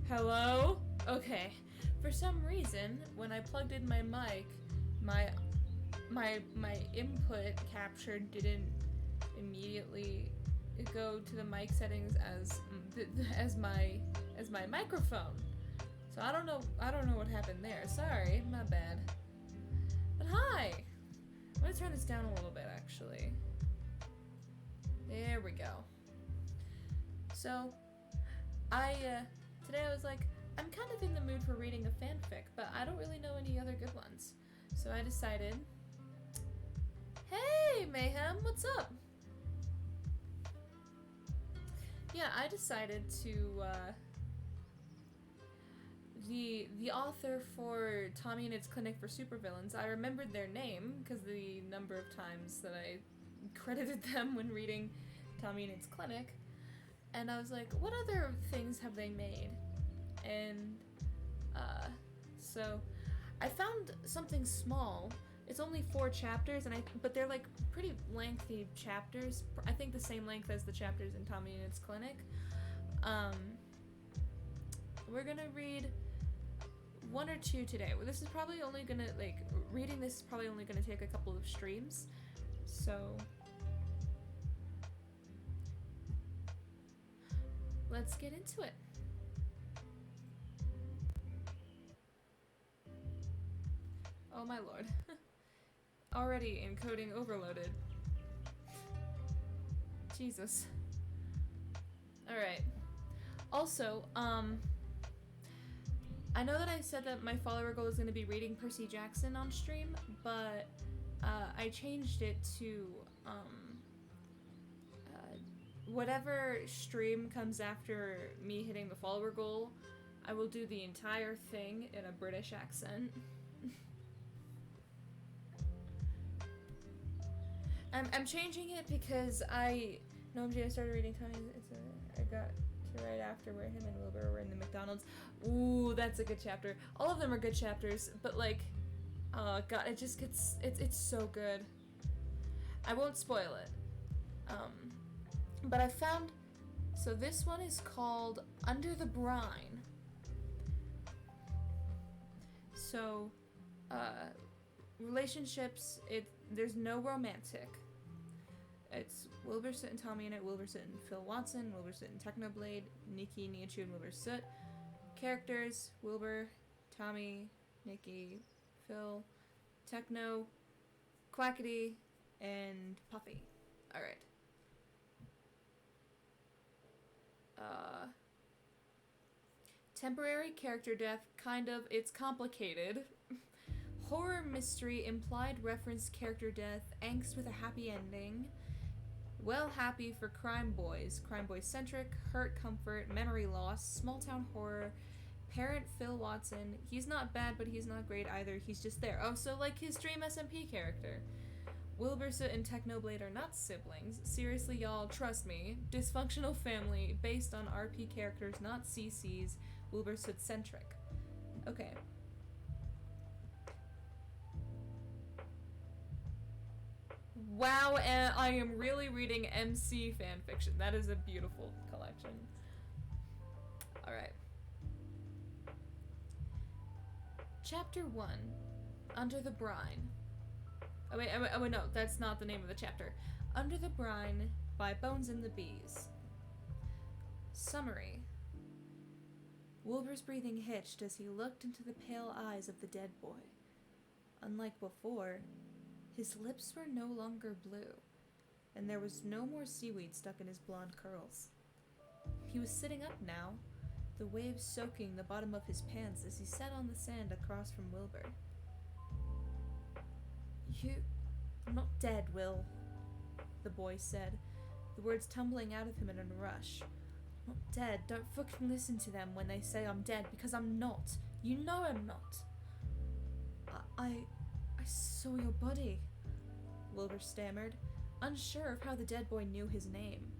Hello? Okay. For some reason, when I plugged in my mic, my input capture didn't immediately go to the mic settings as my microphone. So I don't know what happened there. Sorry, my bad. But hi. I'm gonna turn this down a little bit actually. There we go. So today I was like, I'm kind of in the mood for reading a fanfic, but I don't really know any other good ones. So I decided, hey Mayhem, what's up? Yeah, I decided to, the author for Tommy and Its Clinic for Supervillains, I remembered their name because the number of times that I credited them when reading Tommy and Its Clinic, and I was like, what other things have they made? And so I found something small. It's only 4 chapters, but they're like pretty lengthy chapters. I think the same length as the chapters in Tommy and Its Clinic. We're gonna read 1 or 2 today. This is probably only gonna, reading this is probably only gonna take a couple of streams. So let's get into it. Oh my lord. Already encoding overloaded. Jesus. Alright. Also, I know that I said that my follower goal is going to be reading Percy Jackson on stream, but I changed it to whatever stream comes after me hitting the follower goal, I will do the entire thing in a British accent. I'm changing it because I started reading Tommy. I got to right after where him and Wilbur were in the McDonald's. Ooh, that's a good chapter. All of them are good chapters, but like, oh god, it just gets, it's so good. I won't spoil it. But I found, so this one is called Under the Brine. So, relationships, there's no romantic. It's Wilbur Soot and Tommy in it, Wilbur Soot and Phil Watson, Wilbur Soot and Technoblade, Nikki, Nihachu, and Wilbur Soot. Characters, Wilbur, Tommy, Nikki, Phil, Techno, Quackity, and Puffy. Alright. Temporary character death, kind of, it's complicated. Horror mystery, implied reference character death, angst with a happy ending. Well happy for crime boys centric, hurt comfort, memory loss, small town horror, parent Phil Watson. He's not bad, but he's not great either. He's just there. Oh, so like his Dream SMP character. Wilbur Soot and Technoblade are not siblings. Seriously, y'all, trust me. Dysfunctional family based on RP characters, not CCs. Wilbur Soot centric. Okay. Wow, and I am really reading MC fanfiction. That is a beautiful collection. Alright. Chapter 1. Under the Brine. Oh wait, no, that's not the name of the chapter. Under the Brine by Bones and the Bees. Summary. Wilbur's breathing hitched as he looked into the pale eyes of the dead boy. Unlike before, his lips were no longer blue, and there was no more seaweed stuck in his blonde curls. He was sitting up now, the waves soaking the bottom of his pants as he sat on the sand across from Wilbur. I'm not dead, Will, the boy said, the words tumbling out of him in a rush. I'm not dead. Don't fucking listen to them when they say I'm dead, because I'm not. You know I'm not. I saw your body, Wilbur stammered, unsure of how the dead boy knew his name.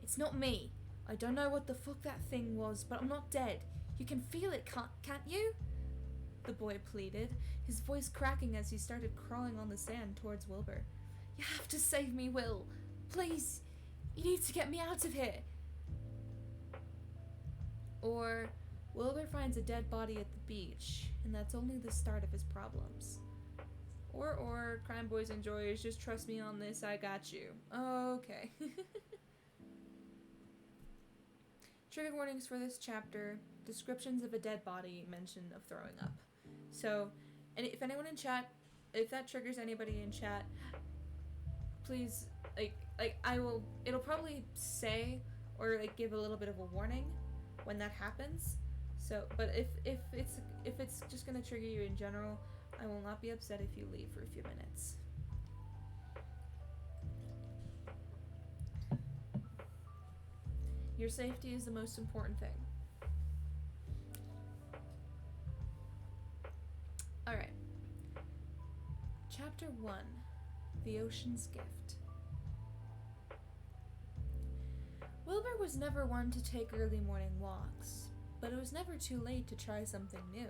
It's not me. I don't know what the fuck that thing was, but I'm not dead. You can feel it, can't you? The boy pleaded, his voice cracking as he started crawling on the sand towards Wilbur. You have to save me, Will. Please. You need to get me out of here. Or Wilbur finds a dead body at the beach, and that's only the start of his problems. Or, crime boys and joyers, just trust me on this, I got you. Okay. Trigger warnings for this chapter: descriptions of a dead body, mention of throwing up. So, and if anyone in chat, if that triggers anybody in chat, please, it'll probably say, or give a little bit of a warning when that happens. So, but if it's just gonna trigger you in general, I will not be upset if you leave for a few minutes. Your safety is the most important thing. Alright. Chapter 1. The Ocean's Gift. Wilbur was never one to take early morning walks, but it was never too late to try something new.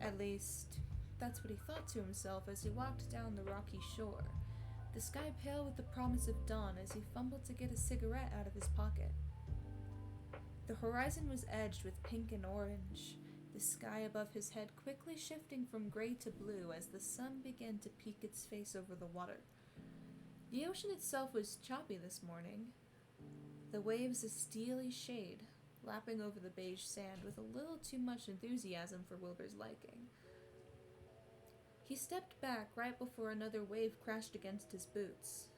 At least, that's what he thought to himself as he walked down the rocky shore, the sky pale with the promise of dawn as he fumbled to get a cigarette out of his pocket. The horizon was edged with pink and orange, the sky above his head quickly shifting from gray to blue as the sun began to peek its face over the water. The ocean itself was choppy this morning, the waves a steely shade, lapping over the beige sand with a little too much enthusiasm for Wilbur's liking. He stepped back right before another wave crashed against his boots.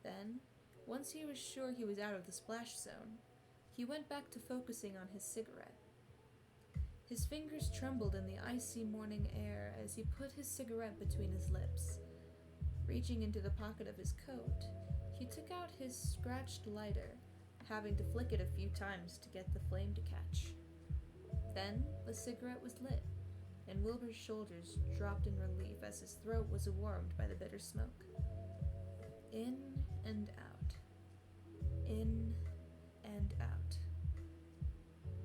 Then, once he was sure he was out of the splash zone, he went back to focusing on his cigarette. His fingers trembled in the icy morning air as he put his cigarette between his lips. Reaching into the pocket of his coat, he took out his scratched lighter, having to flick it a few times to get the flame to catch. Then, the cigarette was lit, and Wilbur's shoulders dropped in relief as his throat was warmed by the bitter smoke. In and out. In and out.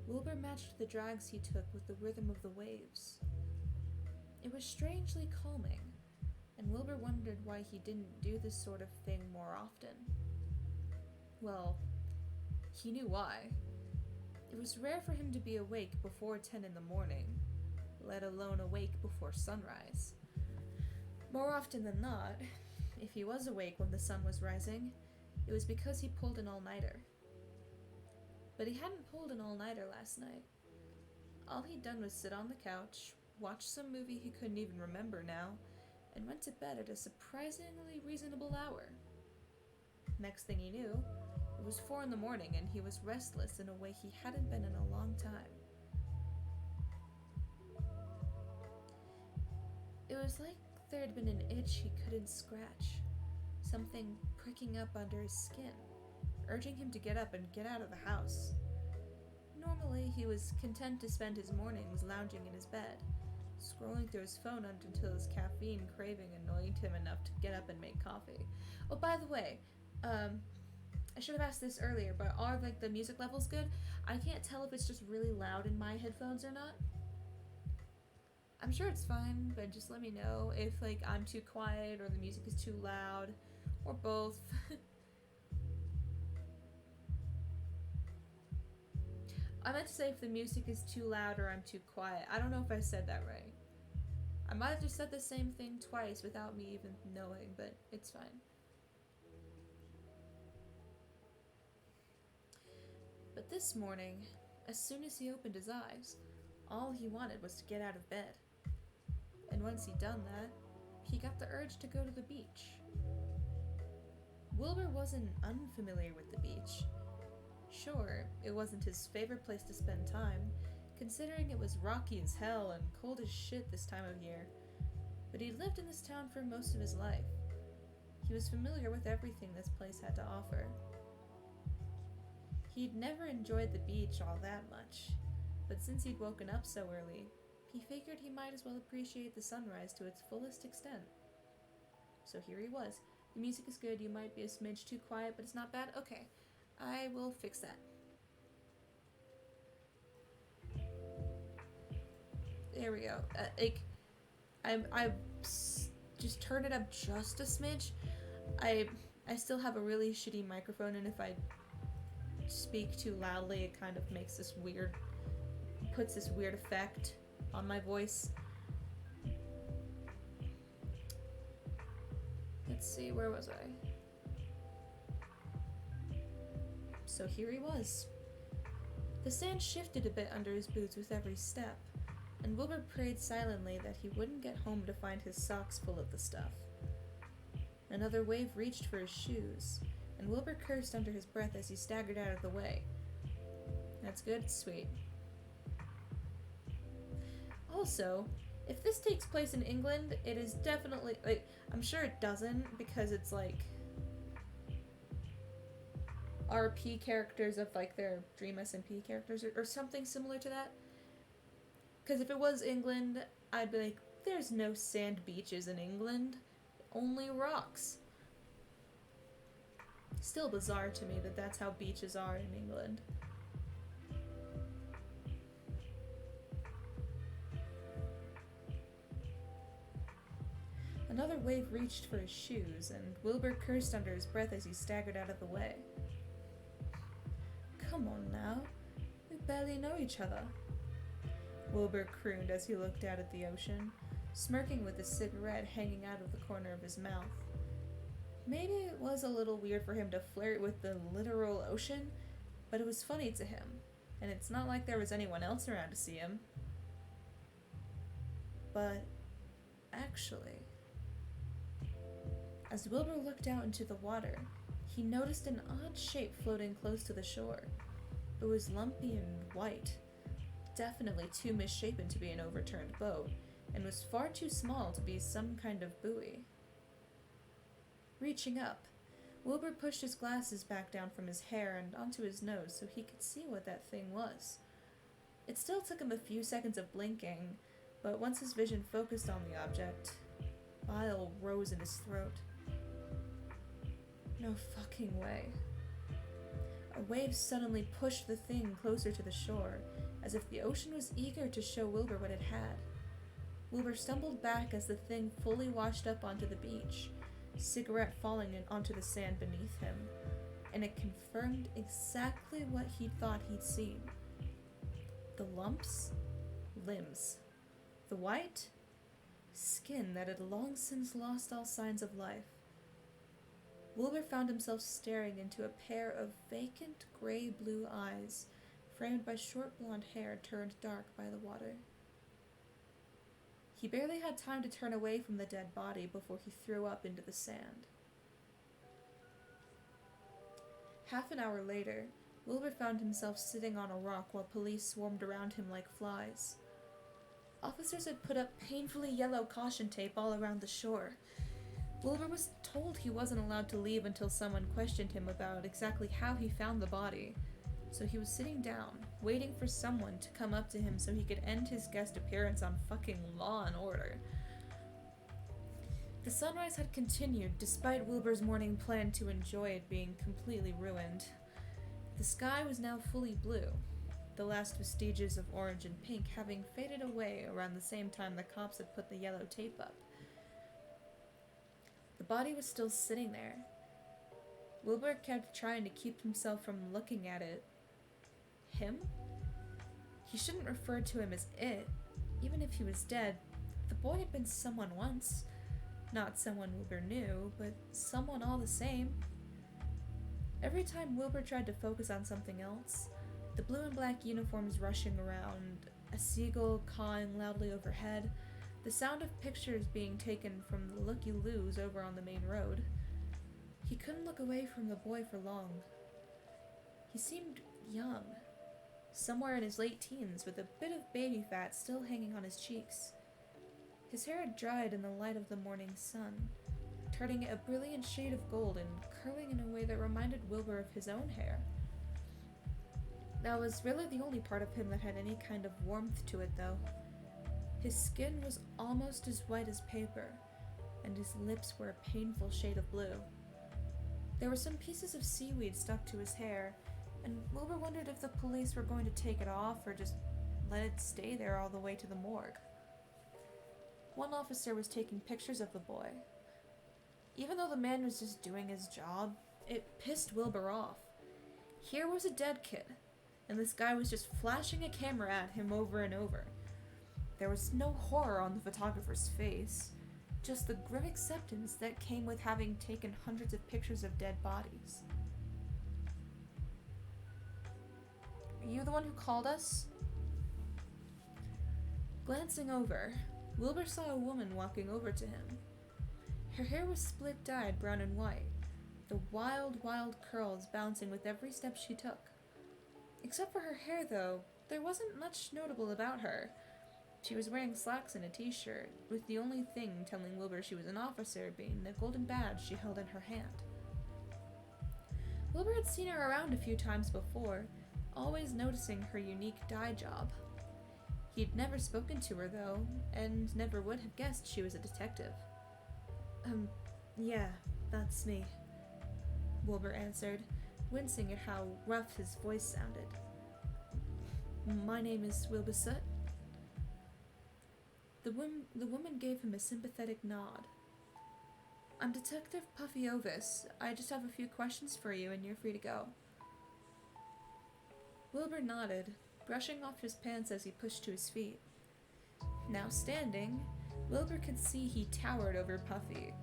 Wilbur matched the drags he took with the rhythm of the waves. It was strangely calming, and Wilbur wondered why he didn't do this sort of thing more often. Well, he knew why. It was rare for him to be awake before 10 in the morning, let alone awake before sunrise. More often than not, if he was awake when the sun was rising, it was because he pulled an all-nighter. But he hadn't pulled an all-nighter last night. All he'd done was sit on the couch, watch some movie he couldn't even remember now, and went to bed at a surprisingly reasonable hour. Next thing he knew, it was 4 in the morning and he was restless in a way he hadn't been in a long time. It was like there had been an itch he couldn't scratch, something pricking up under his skin, urging him to get up and get out of the house. Normally, he was content to spend his mornings lounging in his bed, scrolling through his phone until his caffeine craving annoyed him enough to get up and make coffee. Oh, by the way, I should have asked this earlier, but are the music levels good? I can't tell if it's just really loud in my headphones or not. I'm sure it's fine, but just let me know if I'm too quiet or the music is too loud, or both. I meant to say if the music is too loud or I'm too quiet. I don't know if I said that right. I might have just said the same thing twice without me even knowing, but it's fine. But this morning, as soon as he opened his eyes, all he wanted was to get out of bed. And once he'd done that, he got the urge to go to the beach. Wilbur wasn't unfamiliar with the beach. Sure, it wasn't his favorite place to spend time, considering it was rocky as hell and cold as shit this time of year, but he'd lived in this town for most of his life. He was familiar with everything this place had to offer. He'd never enjoyed the beach all that much, but since he'd woken up so early, he figured he might as well appreciate the sunrise to its fullest extent. So here he was. The music is good, you might be a smidge too quiet, but it's not bad. Okay, I will fix that. There we go. I just turned it up just a smidge. I still have a really shitty microphone, and if I speak too loudly, it kind of makes this weird puts this weird effect on my voice. Let's see, where was I? So here he was. The sand shifted a bit under his boots with every step, and Wilbur prayed silently that he wouldn't get home to find his socks full of the stuff. Another wave reached for his shoes, and Wilbur cursed under his breath as he staggered out of the way. That's good, sweet. Also, if this takes place in England, it is definitely, like, I'm sure it doesn't, because it's like RP characters of like their Dream SMP characters or something similar to that. Because if it was England, I'd be like, there's no sand beaches in England, only rocks. Still bizarre to me that that's how beaches are in England. Another wave reached for his shoes, and Wilbur cursed under his breath as he staggered out of the way. Come on now, we barely know each other, Wilbur crooned as he looked out at the ocean, smirking with a cigarette hanging out of the corner of his mouth. Maybe it was a little weird for him to flirt with the literal ocean, but it was funny to him, and it's not like there was anyone else around to see him. But, actually, as Wilbur looked out into the water, he noticed an odd shape floating close to the shore. It was lumpy and white, definitely too misshapen to be an overturned boat, and was far too small to be some kind of buoy. Reaching up, Wilbur pushed his glasses back down from his hair and onto his nose so he could see what that thing was. It still took him a few seconds of blinking, but once his vision focused on the object, bile rose in his throat. No fucking way. A wave suddenly pushed the thing closer to the shore, as if the ocean was eager to show Wilbur what it had. Wilbur stumbled back as the thing fully washed up onto the beach, cigarette falling onto the sand beneath him, and it confirmed exactly what he thought he'd seen. The lumps? Limbs. The white? Skin that had long since lost all signs of life. Wilbur found himself staring into a pair of vacant gray-blue eyes, framed by short blonde hair turned dark by the water. He barely had time to turn away from the dead body before he threw up into the sand. Half an hour later, Wilbur found himself sitting on a rock while police swarmed around him like flies. Officers had put up painfully yellow caution tape all around the shore. Wilbur was told he wasn't allowed to leave until someone questioned him about exactly how he found the body, so he was sitting down, waiting for someone to come up to him so he could end his guest appearance on fucking Law and Order. The sunrise had continued despite Wilbur's morning plan to enjoy it being completely ruined. The sky was now fully blue, the last vestiges of orange and pink having faded away around the same time the cops had put the yellow tape up. The body was still sitting there. Wilbur kept trying to keep himself from looking at it. Him? He shouldn't refer to him as it. Even if he was dead, the boy had been someone once. Not someone Wilbur knew, but someone all the same. Every time Wilbur tried to focus on something else, the blue and black uniforms rushing around, a seagull cawing loudly overhead, the sound of pictures being taken from the looky-loos over on the main road. He couldn't look away from the boy for long. He seemed young, somewhere in his late teens, with a bit of baby fat still hanging on his cheeks. His hair had dried in the light of the morning sun, turning it a brilliant shade of gold and curling in a way that reminded Wilbur of his own hair. That was really the only part of him that had any kind of warmth to it, though. His skin was almost as white as paper, and his lips were a painful shade of blue. There were some pieces of seaweed stuck to his hair, and Wilbur wondered if the police were going to take it off or just let it stay there all the way to the morgue. One officer was taking pictures of the boy. Even though the man was just doing his job, it pissed Wilbur off. Here was a dead kid, and this guy was just flashing a camera at him over and over. There was no horror on the photographer's face, just the grim acceptance that came with having taken hundreds of pictures of dead bodies. Are you the one who called us? Glancing over, Wilbur saw a woman walking over to him. Her hair was split-dyed brown and white, the wild, wild curls bouncing with every step she took. Except for her hair, though, there wasn't much notable about her. She was wearing slacks and a t-shirt, with the only thing telling Wilbur she was an officer being the golden badge she held in her hand. Wilbur had seen her around a few times before, always noticing her unique dye job. He'd never spoken to her, though, and never would have guessed she was a detective. Yeah, that's me," Wilbur answered, wincing at how rough his voice sounded. "My name is Wilbur Soot." The woman gave him a sympathetic nod. "I'm Detective Puffy Ovis. I just have a few questions for you and you're free to go." Wilbur nodded, brushing off his pants as he pushed to his feet. Now standing, Wilbur could see he towered over Puffy,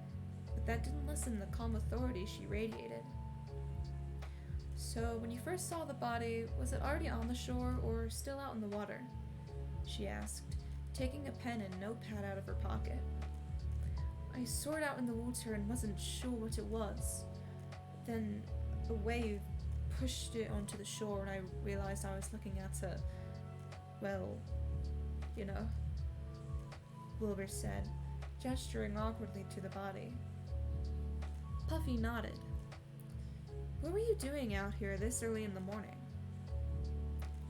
but that didn't lessen the calm authority she radiated. "So, when you first saw the body, was it already on the shore or still out in the water?" she asked, taking a pen and notepad out of her pocket. "I saw it out in the water and wasn't sure what it was. Then a wave pushed it onto the shore and I realized I was looking at a, well, you know," Wilbur said, gesturing awkwardly to the body. Puffy nodded. "What were you doing out here this early in the morning?"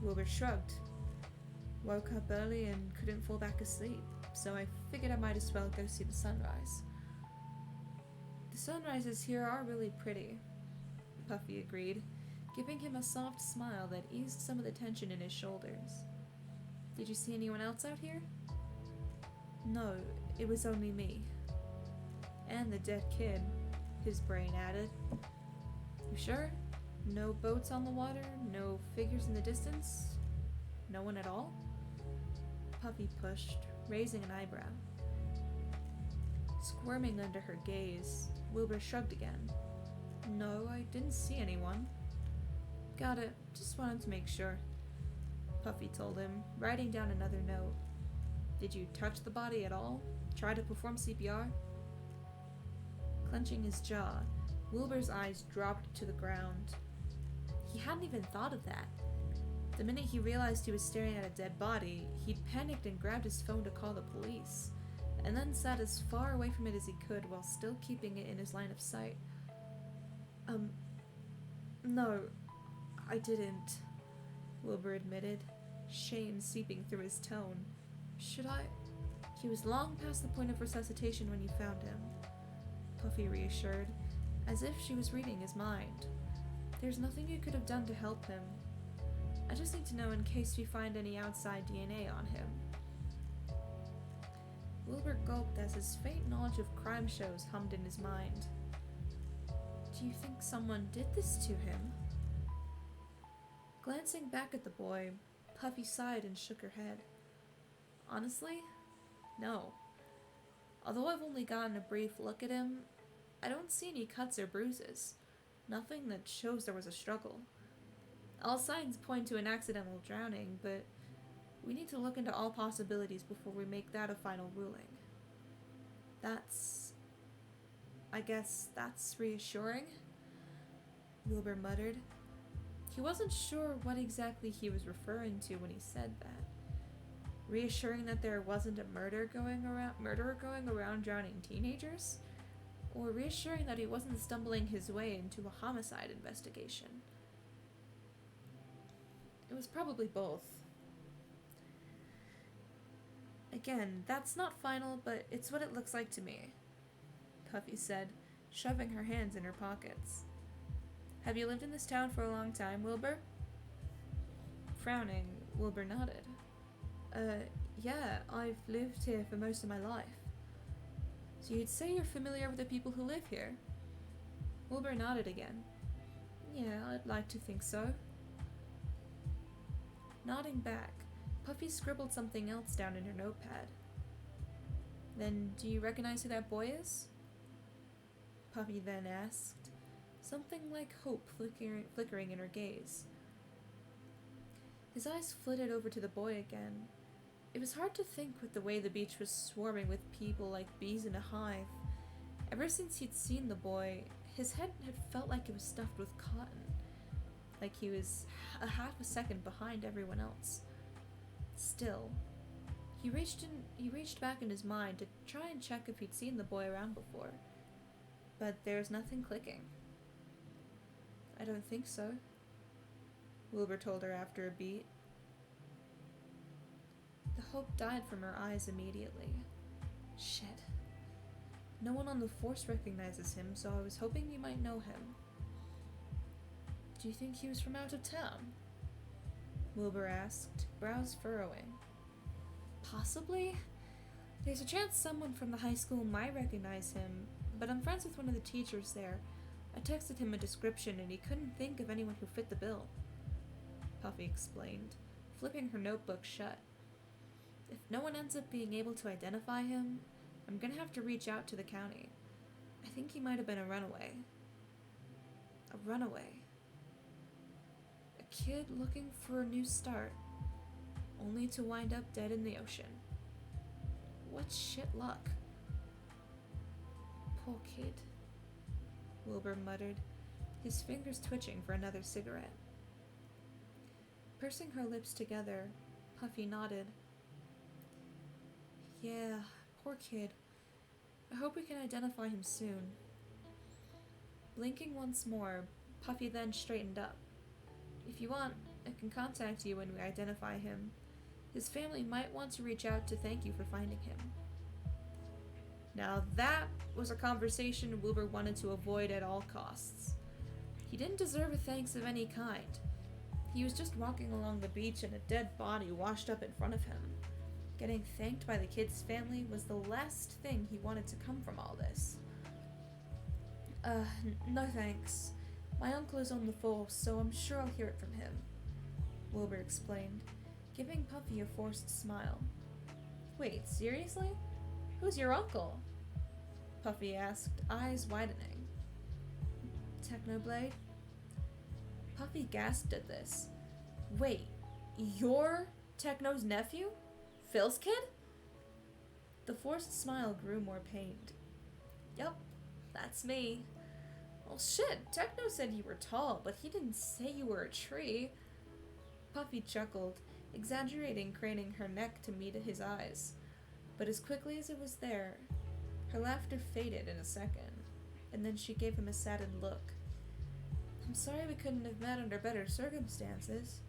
Wilbur shrugged. "Woke up early and couldn't fall back asleep, so I figured I might as well go see the sunrise." "The sunrises here are really pretty," Puffy agreed, giving him a soft smile that eased some of the tension in his shoulders. "Did you see anyone else out here?" "No, it was only me. And the dead kid," his brain added. "You sure? No boats on the water? No figures in the distance? No one at all?" Puffy pushed, raising an eyebrow. Squirming under her gaze, Wilbur shrugged again. "No, I didn't see anyone." "Got it. Just wanted to make sure," Puffy told him, writing down another note. "Did you touch the body at all? Try to perform CPR?" Clenching his jaw, Wilbur's eyes dropped to the ground. He hadn't even thought of that. The minute he realized he was staring at a dead body, he'd panicked and grabbed his phone to call the police, and then sat as far away from it as he could while still keeping it in his line of sight. No, I didn't," Wilbur admitted, shame seeping through his tone. "Should I?" "He was long past the point of resuscitation when you found him," Puffy reassured, as if she was reading his mind. "There's nothing you could have done to help him. I just need to know in case we find any outside DNA on him." Wilbur gulped as his faint knowledge of crime shows hummed in his mind. "Do you think someone did this to him?" Glancing back at the boy, Puffy sighed and shook her head. "Honestly, no. Although I've only gotten a brief look at him, I don't see any cuts or bruises. Nothing that shows there was a struggle. All signs point to an accidental drowning, but we need to look into all possibilities before we make that a final ruling." I guess that's reassuring," Wilbur muttered. He wasn't sure what exactly he was referring to when he said that. Reassuring that there wasn't a murderer going around drowning teenagers? Or reassuring that he wasn't stumbling his way into a homicide investigation? It was probably both. "Again, that's not final, but it's what it looks like to me," Puffy said, shoving her hands in her pockets. "Have you lived in this town for a long time, Wilbur?" Frowning, Wilbur nodded. Yeah, I've lived here for most of my life." "So you'd say you're familiar with the people who live here?" Wilbur nodded again. "Yeah, I'd like to think so." Nodding back, Puffy scribbled something else down in her notepad. Then, do you recognize who that boy is? Puffy then asked, something like hope flickering in her gaze. His eyes flitted over to the boy again. It was hard to think with the way the beach was swarming with people like bees in a hive. Ever since he'd seen the boy, his head had felt like it was stuffed with cotton, like he was a half a second behind everyone else. Still, he reached back in his mind to try and check if he'd seen the boy around before, but there was nothing clicking. I don't think so, Wilbur told her after a beat. The hope died from her eyes immediately. Shit. No one on the force recognizes him, so I was hoping you might know him. Do you think he was from out of town? Wilbur asked, brows furrowing. Possibly. There's a chance someone from the high school might recognize him, but I'm friends with one of the teachers there. I texted him a description and he couldn't think of anyone who fit the bill. Puffy explained, flipping her notebook shut. If no one ends up being able to identify him, I'm gonna have to reach out to the county. I think he might have been a runaway. A runaway. A kid looking for a new start, only to wind up dead in the ocean. What shit luck. Poor kid, Wilbur muttered, his fingers twitching for another cigarette. Pursing her lips together, Puffy nodded. Yeah, poor kid. I hope we can identify him soon. Blinking once more, Puffy then straightened up. If you want, I can contact you when we identify him. His family might want to reach out to thank you for finding him. Now that was a conversation Wilbur wanted to avoid at all costs. He didn't deserve a thanks of any kind. He was just walking along the beach and a dead body washed up in front of him. Getting thanked by the kid's family was the last thing he wanted to come from all this. No thanks. My uncle is on the force, so I'm sure I'll hear it from him, Wilbur explained, giving Puffy a forced smile. Wait, seriously? Who's your uncle? Puffy asked, eyes widening. Technoblade? Puffy gasped at this. Wait, you're Techno's nephew? Phil's kid? The forced smile grew more pained. Yup, that's me. Well shit, Techno said you were tall, but he didn't say you were a tree. Puffy chuckled, exaggerating, craning her neck to meet his eyes. But as quickly as it was there, her laughter faded in a second, and then she gave him a saddened look. I'm sorry we couldn't have met under better circumstances.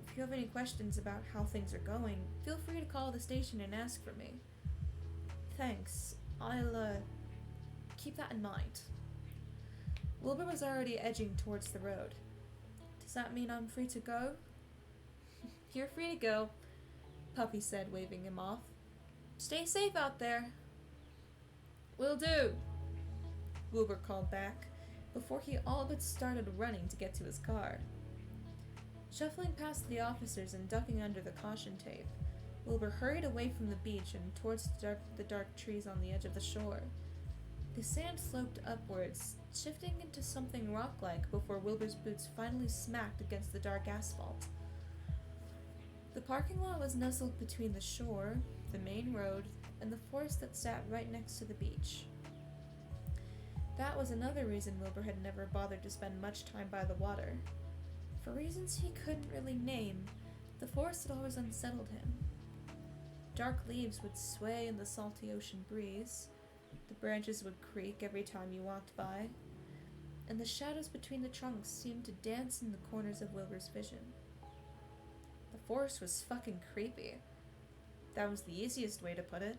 If you have any questions about how things are going, feel free to call the station and ask for me. Thanks. I'll, keep that in mind. Wilbur was already edging towards the road. Does that mean I'm free to go? You're free to go, Puffy said, waving him off. Stay safe out there. Will do, Wilbur called back, before he all but started running to get to his car. Shuffling past the officers and ducking under the caution tape, Wilbur hurried away from the beach and towards the dark trees on the edge of the shore. The sand sloped upwards, shifting into something rock-like before Wilbur's boots finally smacked against the dark asphalt. The parking lot was nestled between the shore, the main road, and the forest that sat right next to the beach. That was another reason Wilbur had never bothered to spend much time by the water. For reasons he couldn't really name, the forest had always unsettled him. Dark leaves would sway in the salty ocean breeze, the branches would creak every time you walked by, and the shadows between the trunks seemed to dance in the corners of Wilbur's vision. The forest was fucking creepy. That was the easiest way to put it.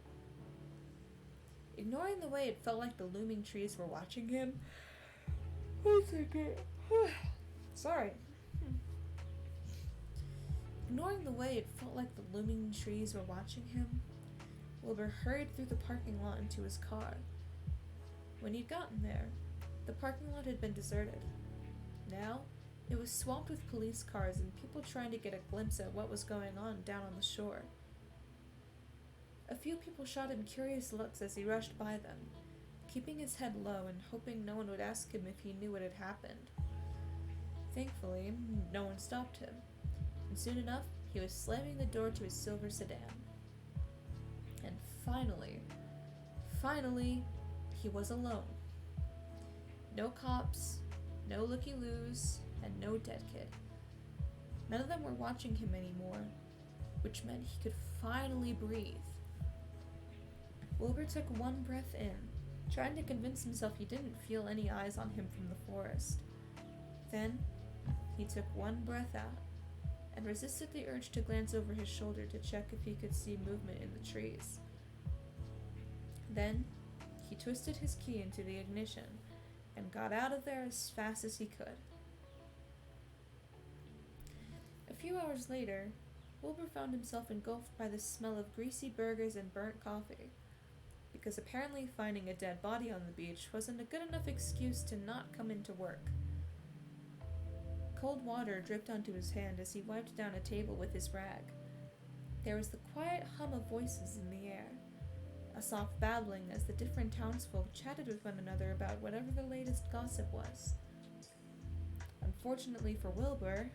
Ignoring the way it felt like the looming trees were watching him. Sorry. Ignoring the way it felt like the looming trees were watching him, Wilbur hurried through the parking lot into his car. When he'd gotten there, the parking lot had been deserted. Now, It was swamped with police cars and people trying to get a glimpse at what was going on down on the shore. A few people shot him curious looks as he rushed by them, keeping his head low and hoping no one would ask him if he knew what had happened. Thankfully, no one stopped him, and soon enough, he was slamming the door to his silver sedan. And finally, he was alone. No cops, no looky-loos, and no dead kid. None of them were watching him anymore, which meant he could finally breathe. Wilbur took one breath in, trying to convince himself he didn't feel any eyes on him from the forest. Then, he took one breath out, and resisted the urge to glance over his shoulder to check if he could see movement in the trees. Then, he twisted his key into the ignition, and got out of there as fast as he could. A few hours later, Wilbur found himself engulfed by the smell of greasy burgers and burnt coffee, because apparently finding a dead body on the beach wasn't a good enough excuse to not come into work. Cold water dripped onto his hand as he wiped down a table with his rag. There was the quiet hum of voices in the air, a soft babbling as the different townsfolk chatted with one another about whatever the latest gossip was. Unfortunately for Wilbur,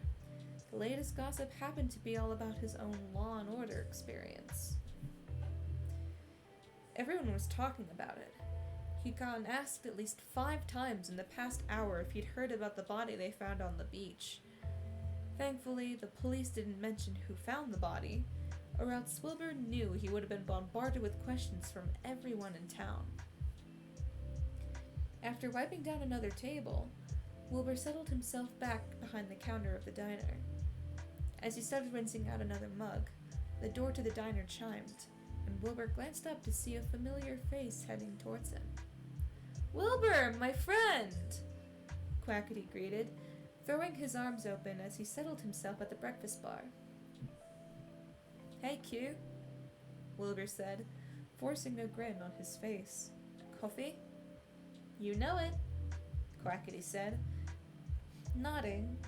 the latest gossip happened to be all about his own Law and Order experience. Everyone was talking about it. He'd gotten asked at least 5 times in the past hour if he'd heard about the body they found on the beach. Thankfully, the police didn't mention who found the body, or else Wilbur knew he would have been bombarded with questions from everyone in town. After wiping down another table, Wilbur settled himself back behind the counter of the diner. As he started rinsing out another mug, the door to the diner chimed, and Wilbur glanced up to see a familiar face heading towards him. "Wilbur, my friend!" Quackity greeted, throwing his arms open as he settled himself at the breakfast bar. "Hey, Q," Wilbur said, forcing a grin on his face. "Coffee?" "You know it," Quackity said. Nodding,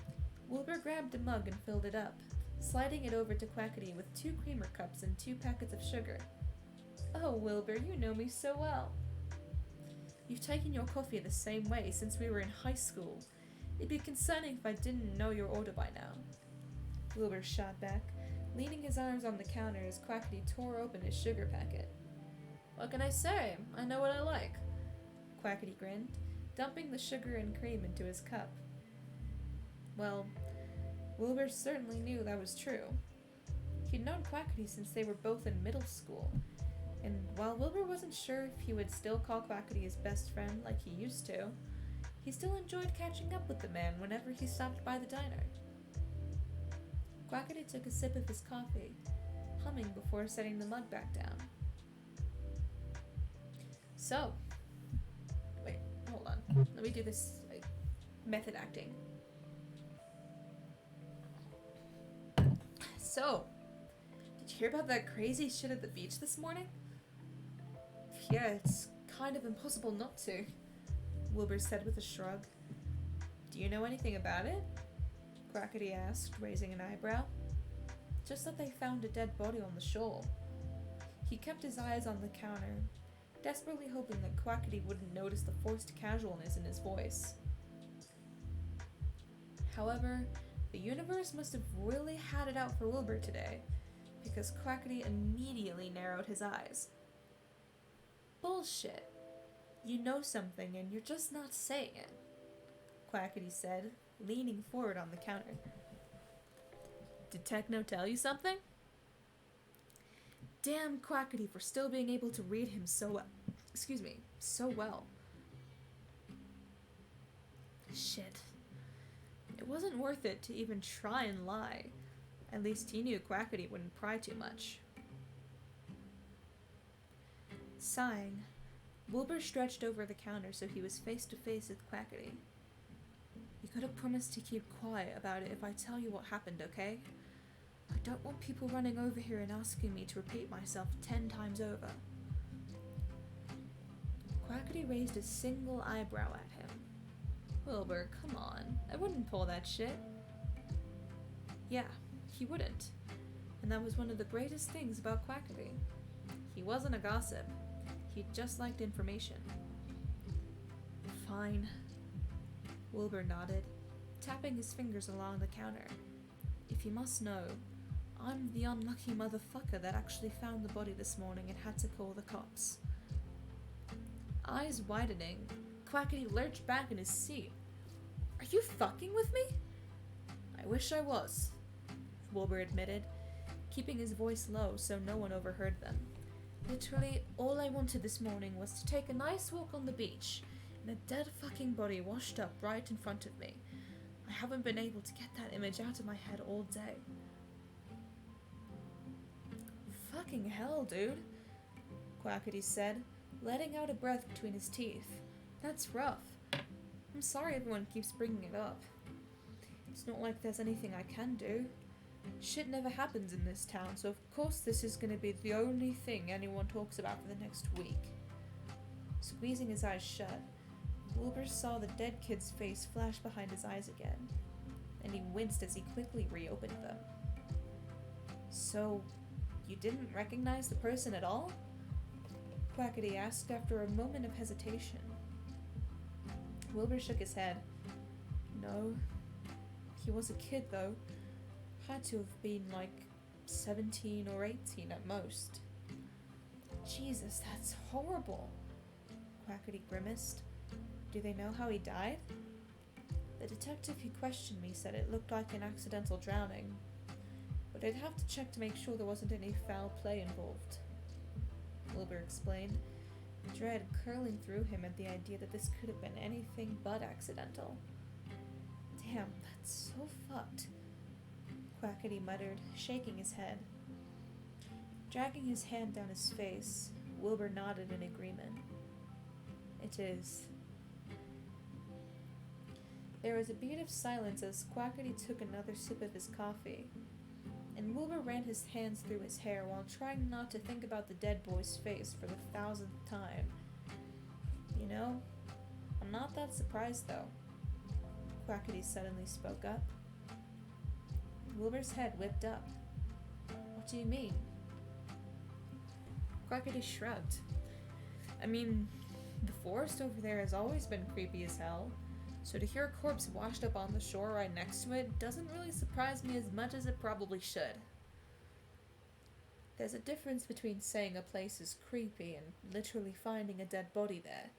Wilbur grabbed a mug and filled it up, sliding it over to Quackity with 2 creamer cups and 2 packets of sugar. "Oh, Wilbur, you know me so well. You've taken your coffee the same way since we were in high school. It'd be concerning if I didn't know your order by now." Wilbur shot back, leaning his arms on the counter as Quackity tore open his sugar packet. "What can I say? I know what I like," Quackity grinned, dumping the sugar and cream into his cup. Well, Wilbur certainly knew that was true. He'd known Quackity since they were both in middle school, and while Wilbur wasn't sure if he would still call Quackity his best friend like he used to, he still enjoyed catching up with the man whenever he stopped by the diner. Quackity took a sip of his coffee, humming before setting the mug back down. "So, wait, hold on. Let me do this method acting. So, did you hear about that crazy shit at the beach this morning?" "Yeah, it's kind of impossible not to," Wilbur said with a shrug. "Do you know anything about it?" Quackity asked, raising an eyebrow. "Just that they found a dead body on the shore." He kept his eyes on the counter, desperately hoping that Quackity wouldn't notice the forced casualness in his voice. However, the universe must have really had it out for Wilbur today, because Quackity immediately narrowed his eyes. "Bullshit. You know something and you're just not saying it," Quackity said, leaning forward on the counter. "Did Techno tell you something?" Damn Quackity for still being able to read him so well. Shit. It wasn't worth it to even try and lie. At least he knew Quackity wouldn't pry too much. Sighing, Wilbur stretched over the counter so he was face to face with Quackity. "You gotta promise to keep quiet about it if I tell you what happened, okay? I don't want people running over here and asking me to repeat myself 10 times over." Quackity raised a single eyebrow at him. Wilbur, come on. I wouldn't pull that shit. Yeah, he wouldn't. And that was one of the greatest things about Quackity. He wasn't a gossip. He just liked information. Fine. Wilbur nodded, tapping his fingers along the counter. If you must know, I'm the unlucky motherfucker that actually found the body this morning and had to call the cops. Eyes widening, Quackity lurched back in his seat. Are you fucking with me? I wish I was, Wilbur admitted, keeping his voice low so no one overheard them. Literally, all I wanted this morning was to take a nice walk on the beach, and a dead fucking body washed up right in front of me. I haven't been able to get that image out of my head all day. Fucking hell, dude, Quackity said, letting out a breath between his teeth. That's rough. I'm sorry everyone keeps bringing it up. It's not like there's anything I can do. Shit never happens in this town, so of course this is gonna be the only thing anyone talks about for the next week. Squeezing his eyes shut, Wilbur saw the dead kid's face flash behind his eyes again, and he winced as he quickly reopened them. So, you didn't recognize the person at all? Quackity asked after a moment of hesitation. Wilbur shook his head. No. He was a kid, though. Had to have been like 17 or 18 at most. Jesus, that's horrible, Quackity grimaced. Do they know how he died? The detective who questioned me said it looked like an accidental drowning, but I'd have to check to make sure there wasn't any foul play involved, Wilbur explained, dread curling through him at the idea that this could have been anything but accidental. Damn, that's so fucked, Quackity muttered, shaking his head. Dragging his hand down his face, Wilbur nodded in agreement. It is. There was a beat of silence as Quackity took another sip of his coffee, and Wilbur ran his hands through his hair while trying not to think about the dead boy's face for the 1000th time. You know, I'm not that surprised though, Quackity suddenly spoke up. Wilbur's head whipped up. What do you mean? Quackity shrugged. I mean, the forest over there has always been creepy as hell, so to hear a corpse washed up on the shore right next to it doesn't really surprise me as much as it probably should. There's a difference between saying a place is creepy and literally finding a dead body there,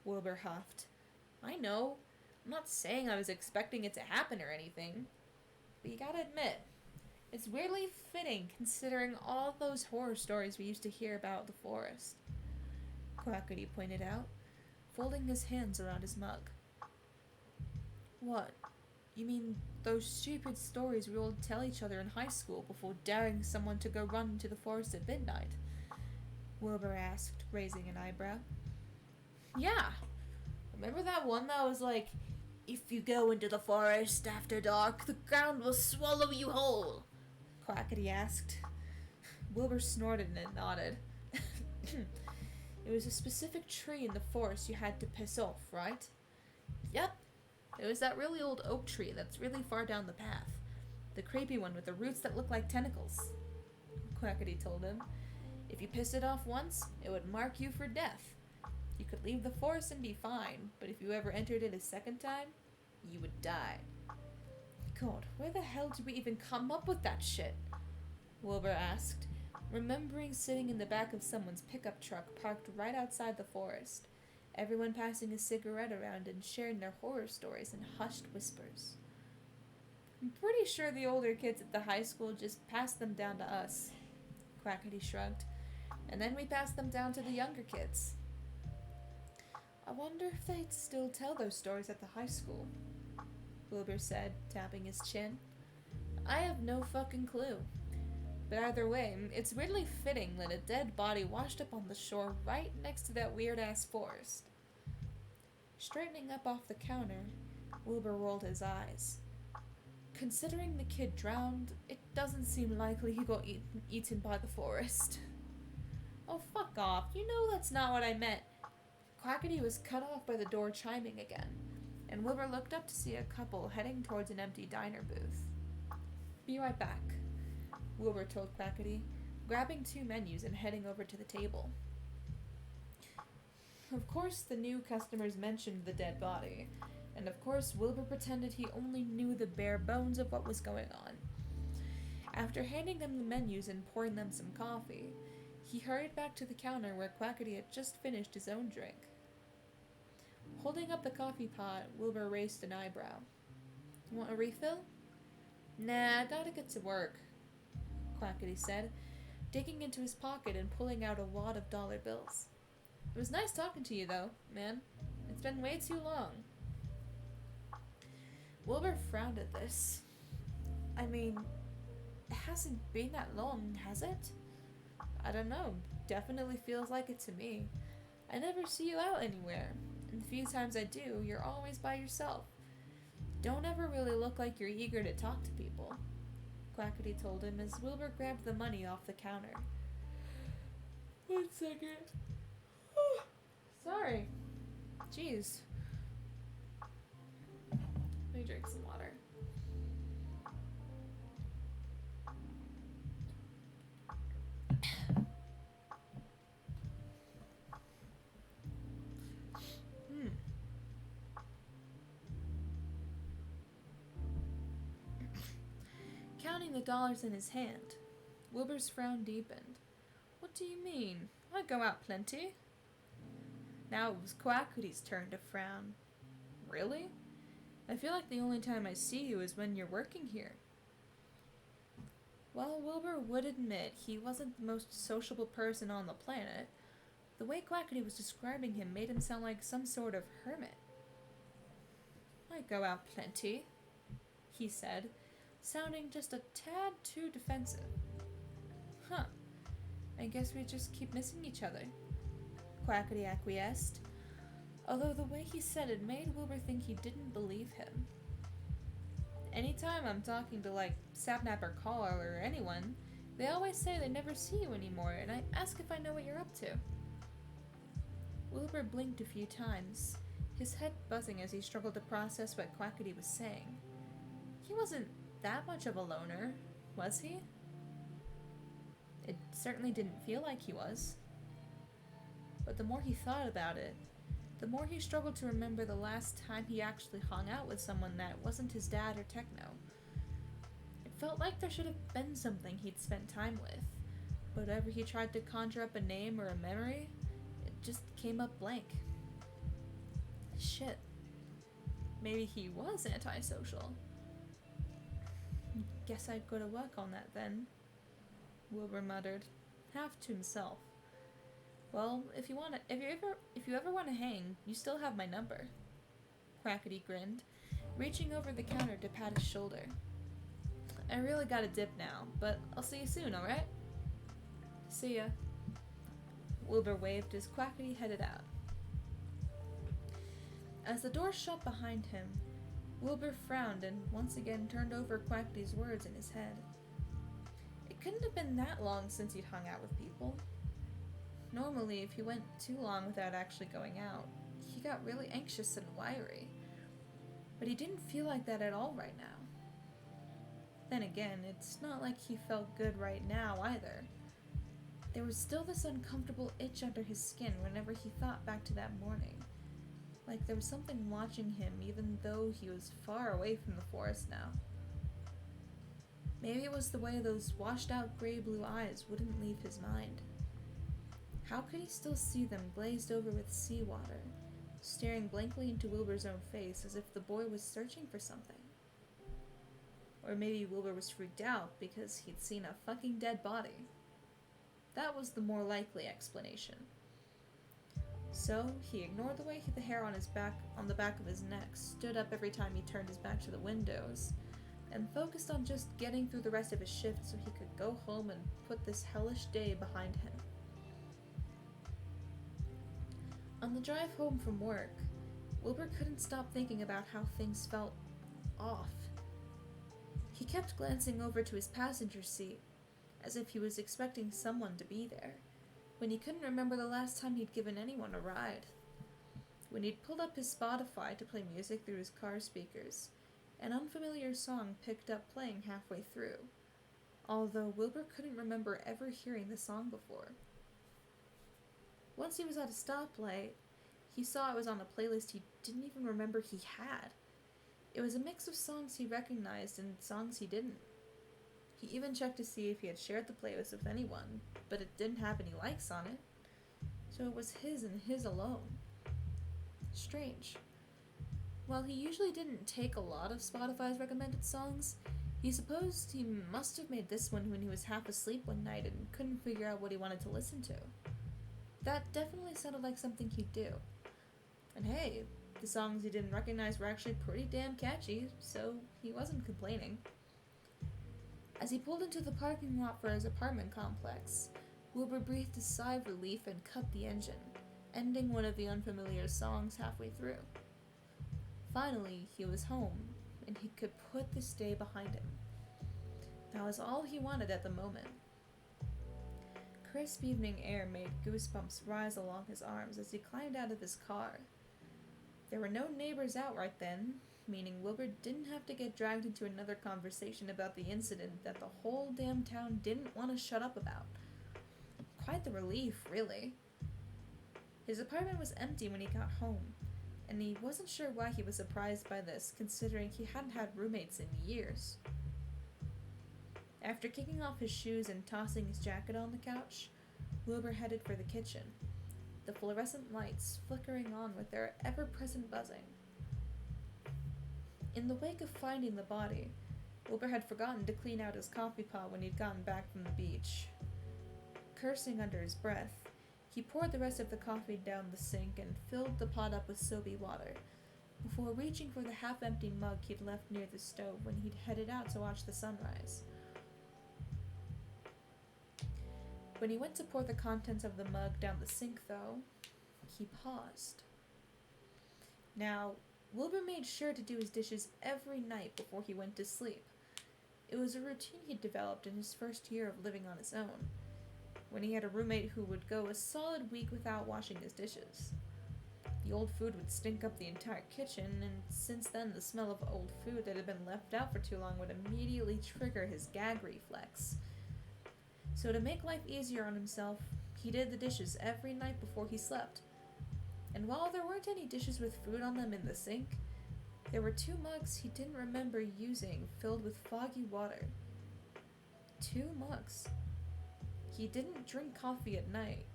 Wilbur huffed. I know. I'm not saying I was expecting it to happen or anything, but you gotta admit, it's weirdly fitting considering all those horror stories we used to hear about the forest, Quackity pointed out, folding his hands around his mug. What? You mean those stupid stories we all tell each other in high school before daring someone to go run into the forest at midnight? Wilbur asked, raising an eyebrow. Yeah. Remember that one that was like, if you go into the forest after dark, the ground will swallow you whole? Quackity asked. Wilbur snorted and nodded. It was a specific tree in the forest you had to piss off, right? Yep. It was that really old oak tree that's really far down the path. The creepy one with the roots that look like tentacles, Quackity told him. If you pissed it off once, it would mark you for death. You could leave the forest and be fine, but if you ever entered it a second time, you would die. God, where the hell did we even come up with that shit? Wilbur asked, remembering sitting in the back of someone's pickup truck parked right outside the forest, everyone passing a cigarette around and sharing their horror stories in hushed whispers. I'm pretty sure the older kids at the high school just passed them down to us, Quackity shrugged, and then we passed them down to the younger kids. I wonder if they'd still tell those stories at the high school, Wilbur said, tapping his chin. I have no fucking clue. But either way, it's weirdly fitting that a dead body washed up on the shore right next to that weird-ass forest. Straightening up off the counter, Wilbur rolled his eyes. Considering the kid drowned, it doesn't seem likely he got eaten by the forest. Oh, fuck off. You know that's not what I meant. Quackity was cut off by the door chiming again, and Wilbur looked up to see a couple heading towards an empty diner booth. "Be right back," Wilbur told Quackity, grabbing 2 menus and heading over to the table. Of course, the new customers mentioned the dead body, and of course, Wilbur pretended he only knew the bare bones of what was going on. After handing them the menus and pouring them some coffee, he hurried back to the counter where Quackity had just finished his own drink. Holding up the coffee pot, Wilbur raised an eyebrow. "Want a refill?" "Nah, I gotta get to work," Quackity said, digging into his pocket and pulling out a wad of dollar bills. "It was nice talking to you, though, man. It's been way too long." Wilbur frowned at this. "I mean, it hasn't been that long, has it?" "I don't know. Definitely feels like it to me. I never see you out anywhere, and the few times I do, you're always by yourself. Don't ever really look like you're eager to talk to people," Quackity told him as Wilbur grabbed the money off the counter. "1 second. Sorry. Jeez. Let me drink some water." Counting the dollars in his hand, Wilbur's frown deepened. "What do you mean? I go out plenty." Now it was Quackity's turn to frown. "Really? I feel like the only time I see you is when you're working here." While Wilbur would admit he wasn't the most sociable person on the planet, the way Quackity was describing him made him sound like some sort of hermit. "I go out plenty," he said, sounding just a tad too defensive. "Huh. I guess we just keep missing each other," Quackity acquiesced, although the way he said it made Wilbur think he didn't believe him. "Anytime I'm talking to, like, Sapnap or Carl or anyone, they always say they never see you anymore, and I ask if I know what you're up to." Wilbur blinked a few times, his head buzzing as he struggled to process what Quackity was saying. He wasn't that much of a loner, was he? It certainly didn't feel like he was. But the more he thought about it, the more he struggled to remember the last time he actually hung out with someone that wasn't his dad or Techno. It felt like there should have been something he'd spent time with, but whenever he tried to conjure up a name or a memory, it just came up blank. Shit. Maybe he was antisocial. "Guess I'd go to work on that then," Wilbur muttered, half to himself. "Well, if you ever want to hang, you still have my number." Quackity grinned, reaching over the counter to pat his shoulder. "I really gotta dip now, but I'll see you soon, alright?" "See ya." Wilbur waved as Quackity headed out. As the door shut behind him, Wilbur frowned and once again turned over Quackity's words in his head. It couldn't have been that long since he'd hung out with people. Normally, if he went too long without actually going out, he got really anxious and wiry. But he didn't feel like that at all right now. Then again, it's not like he felt good right now either. There was still this uncomfortable itch under his skin whenever he thought back to that morning. Like there was something watching him even though he was far away from the forest now. Maybe it was the way those washed-out gray-blue eyes wouldn't leave his mind. How could he still see them glazed over with seawater, staring blankly into Wilbur's own face as if the boy was searching for something? Or maybe Wilbur was freaked out because he'd seen a fucking dead body. That was the more likely explanation. So, he ignored the way the hair on the back of his neck stood up every time he turned his back to the windows, and focused on just getting through the rest of his shift so he could go home and put this hellish day behind him. On the drive home from work, Wilbur couldn't stop thinking about how things felt off. He kept glancing over to his passenger seat, as if he was expecting someone to be there, when he couldn't remember the last time he'd given anyone a ride. When he'd pulled up his Spotify to play music through his car speakers, an unfamiliar song picked up playing halfway through, although Wilbur couldn't remember ever hearing the song before. Once he was at a stoplight, he saw it was on a playlist he didn't even remember he had. It was a mix of songs he recognized and songs he didn't. He even checked to see if he had shared the playlist with anyone, but it didn't have any likes on it, so it was his and his alone. Strange. While he usually didn't take a lot of Spotify's recommended songs, he supposed he must have made this one when he was half asleep one night and couldn't figure out what he wanted to listen to. That definitely sounded like something he'd do. And hey, the songs he didn't recognize were actually pretty damn catchy, so he wasn't complaining. As he pulled into the parking lot for his apartment complex, Wilbur breathed a sigh of relief and cut the engine, ending one of the unfamiliar songs halfway through. Finally, he was home, and he could put this day behind him. That was all he wanted at the moment. Crisp evening air made goosebumps rise along his arms as he climbed out of his car. There were no neighbors out right then, meaning Wilbur didn't have to get dragged into another conversation about the incident that the whole damn town didn't want to shut up about. Quite the relief, really. His apartment was empty when he got home, and he wasn't sure why he was surprised by this, considering he hadn't had roommates in years. After kicking off his shoes and tossing his jacket on the couch, Wilbur headed for the kitchen, the fluorescent lights flickering on with their ever-present buzzing. In the wake of finding the body, Wilbur had forgotten to clean out his coffee pot when he'd gotten back from the beach. Cursing under his breath, he poured the rest of the coffee down the sink and filled the pot up with soapy water, before reaching for the half-empty mug he'd left near the stove when he'd headed out to watch the sunrise. When he went to pour the contents of the mug down the sink, though, he paused. Now, Wilbur made sure to do his dishes every night before he went to sleep. It was a routine he'd developed in his first year of living on his own, when he had a roommate who would go a solid week without washing his dishes. The old food would stink up the entire kitchen, and since then the smell of old food that had been left out for too long would immediately trigger his gag reflex. So to make life easier on himself, he did the dishes every night before he slept. And while there weren't any dishes with food on them in the sink, there were 2 mugs he didn't remember using filled with foggy water. 2 mugs. He didn't drink coffee at night,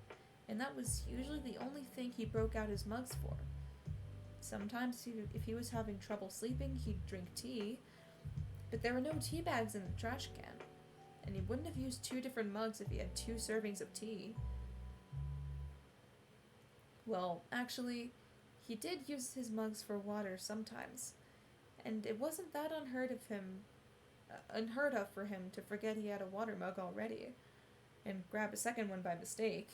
and that was usually the only thing he broke out his mugs for. Sometimes, if he was having trouble sleeping, he'd drink tea, but there were no tea bags in the trash can, and he wouldn't have used 2 different mugs if he had 2 servings of tea. Well, actually, he did use his mugs for water sometimes, and it wasn't that unheard of for him to forget he had a water mug already, and grab a second one by mistake.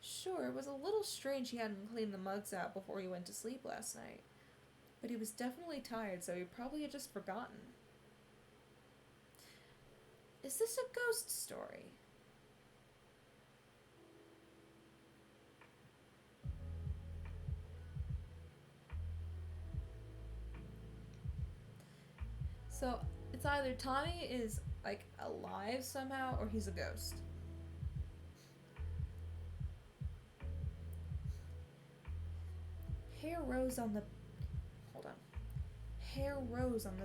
Sure, it was a little strange he hadn't cleaned the mugs out before he went to sleep last night, but he was definitely tired, so he probably had just forgotten. Is this a ghost story? So, it's either Tommy is, alive somehow, or he's a ghost. Hair rose on the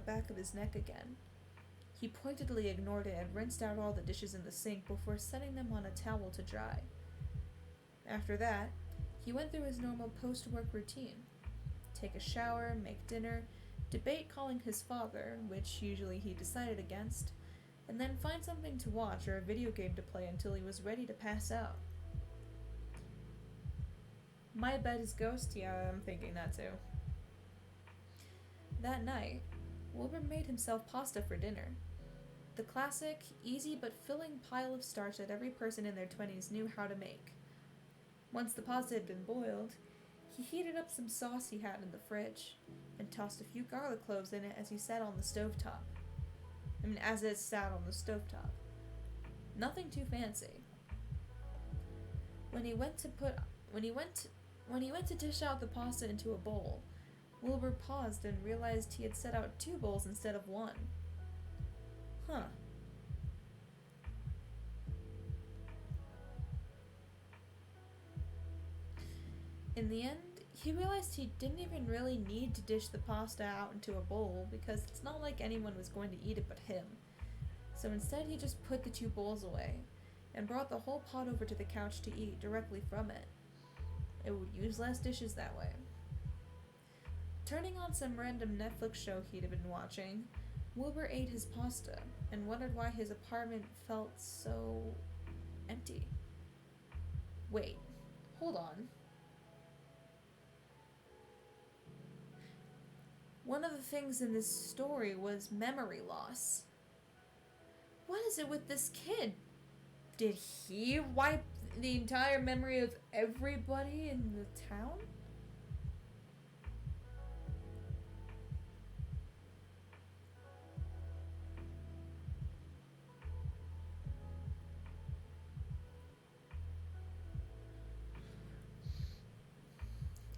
back of his neck again. He pointedly ignored it and rinsed out all the dishes in the sink before setting them on a towel to dry. After that, he went through his normal post-work routine. Take a shower, make dinner, debate calling his father, which usually he decided against, and then find something to watch or a video game to play until he was ready to pass out. My bed is ghost? Yeah, I'm thinking that too. That night, Wilbur made himself pasta for dinner. The classic, easy but filling pile of starch that every person in their 20s knew how to make. Once the pasta had been boiled, he heated up some sauce he had in the fridge, and tossed a few garlic cloves in it as it sat on the stovetop. Nothing too fancy. When he went When he went to dish out the pasta into a bowl, Wilbur paused and realized he had set out 2 bowls instead of 1. Huh. In the end, he realized he didn't even really need to dish the pasta out into a bowl because it's not like anyone was going to eat it but him. So instead he just put the 2 bowls away and brought the whole pot over to the couch to eat directly from it. It would use less dishes that way. Turning on some random Netflix show he'd been watching, Wilbur ate his pasta and wondered why his apartment felt so empty. Wait, hold on. One of the things in this story was memory loss. What is it with this kid? Did he wipe the entire memory of everybody in the town?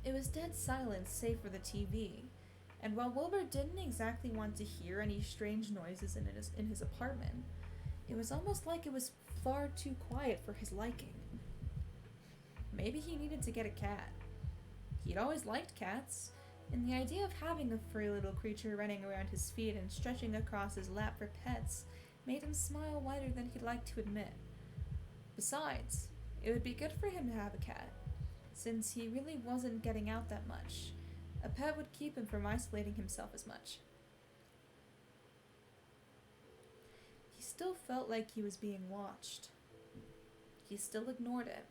It was dead silence save for the TV, and while Wilbur didn't exactly want to hear any strange noises in his apartment, it was almost like it was far too quiet for his liking. Maybe he needed to get a cat. He'd always liked cats, and the idea of having a furry little creature running around his feet and stretching across his lap for pets made him smile wider than he'd like to admit. Besides, it would be good for him to have a cat, since he really wasn't getting out that much. A pet would keep him from isolating himself as much. He still felt like he was being watched. He still ignored it.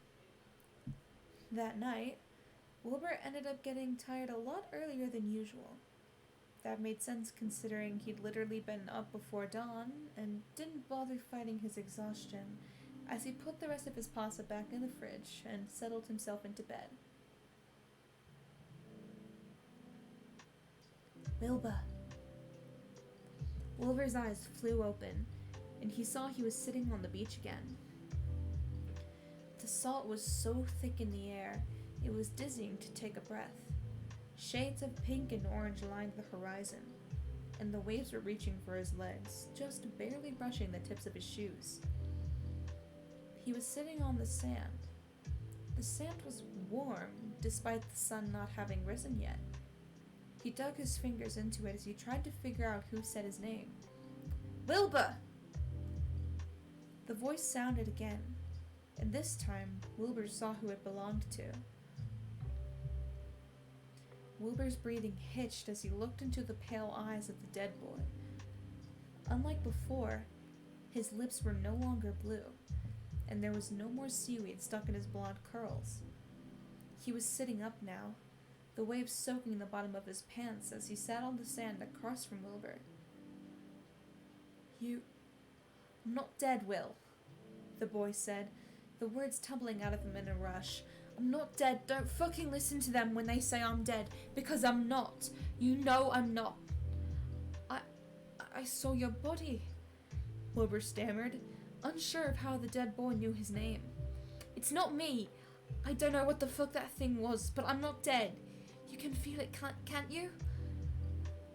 That night, Wilbur ended up getting tired a lot earlier than usual. That made sense considering he'd literally been up before dawn and didn't bother fighting his exhaustion as he put the rest of his pasta back in the fridge and settled himself into bed. Wilbur. Wilbur's eyes flew open, and he saw he was sitting on the beach again. The salt was so thick in the air, it was dizzying to take a breath. Shades of pink and orange lined the horizon, and the waves were reaching for his legs, just barely brushing the tips of his shoes. He was sitting on the sand. The sand was warm, despite the sun not having risen yet. He dug his fingers into it as he tried to figure out who said his name. Wilbur! The voice sounded again, and this time Wilbur saw who it belonged to. Wilbur's breathing hitched as he looked into the pale eyes of the dead boy. Unlike before, his lips were no longer blue, and there was no more seaweed stuck in his blonde curls. He was sitting up now, the waves soaking the bottom of his pants as he sat on the sand across from Wilbur. I'm not dead, Will, the boy said, the words tumbling out of him in a rush. I'm not dead. Don't fucking listen to them when they say I'm dead, because I'm not. You know I'm not. I saw your body, Wilbur stammered, unsure of how the dead boy knew his name. It's not me. I don't know what the fuck that thing was, but I'm not dead. You can feel it, can't you?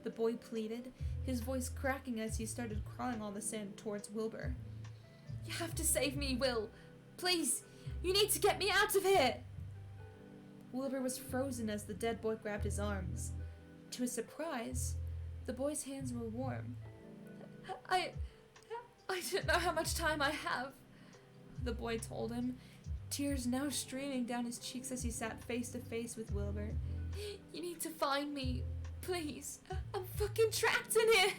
The boy pleaded, his voice cracking as he started crawling on the sand towards Wilbur. You have to save me, Will. Please, you need to get me out of here. Wilbur was frozen as the dead boy grabbed his arms. To his surprise, the boy's hands were warm. I don't know how much time I have, the boy told him, tears now streaming down his cheeks as he sat face to face with Wilbur. You need to find me, please. I'm fucking trapped in here.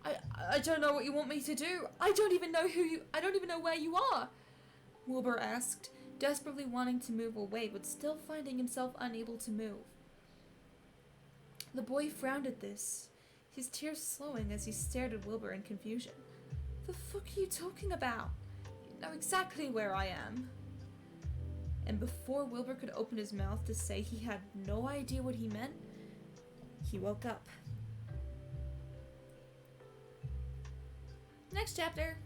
I don't know what you want me to do. I don't even know where you are, Wilbur asked, desperately wanting to move away but still finding himself unable to move. The boy frowned at this, his tears slowing as he stared at Wilbur in confusion. The fuck are you talking about? You know exactly where I am. And before Wilbur could open his mouth to say he had no idea what he meant, he woke up. Next chapter.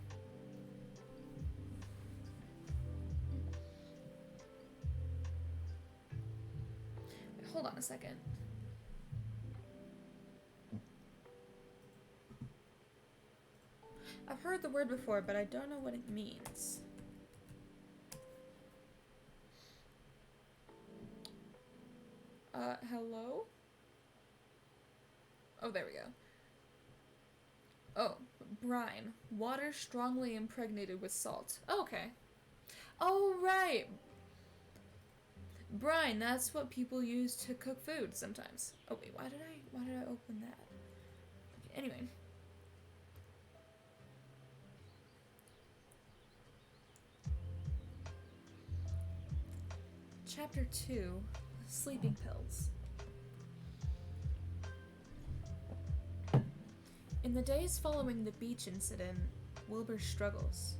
hold on a second. I've heard the word before, but I don't know what it means. Hello? Oh, there we go. Oh, brine. Water strongly impregnated with salt. Oh, okay. Oh, right. Brine, that's what people use to cook food sometimes. Oh, wait, why did I open that? Okay, anyway. Chapter 2, Sleeping Pills. In the days following the beach incident, Wilbur struggles.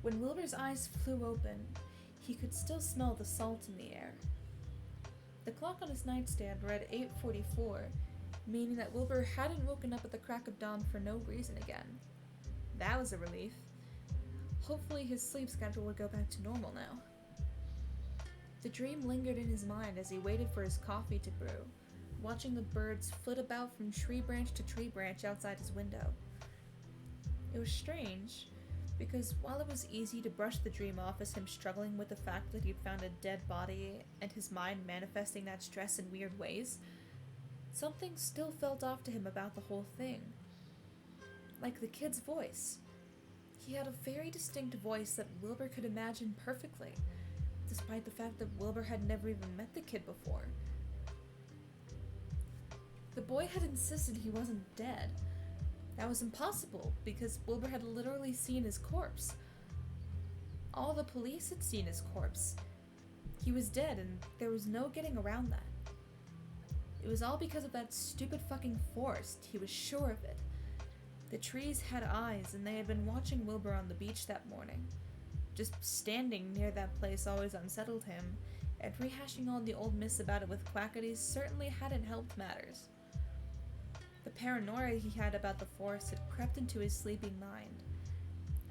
When Wilbur's eyes flew open, he could still smell the salt in the air. The clock on his nightstand read 8:44, meaning that Wilbur hadn't woken up at the crack of dawn for no reason again. That was a relief. Hopefully his sleep schedule would go back to normal now. The dream lingered in his mind as he waited for his coffee to brew, watching the birds flit about from tree branch to tree branch outside his window. It was strange, because while it was easy to brush the dream off as him struggling with the fact that he'd found a dead body and his mind manifesting that stress in weird ways, something still felt off to him about the whole thing. Like the kid's voice. He had a very distinct voice that Wilbur could imagine perfectly, despite the fact that Wilbur had never even met the kid before. The boy had insisted he wasn't dead. That was impossible, because Wilbur had literally seen his corpse. All the police had seen his corpse. He was dead, and there was no getting around that. It was all because of that stupid fucking forest, he was sure of it. The trees had eyes, and they had been watching Wilbur on the beach that morning. Just standing near that place always unsettled him, and rehashing all the old myths about it with quackities certainly hadn't helped matters. The paranoia he had about the forest had crept into his sleeping mind.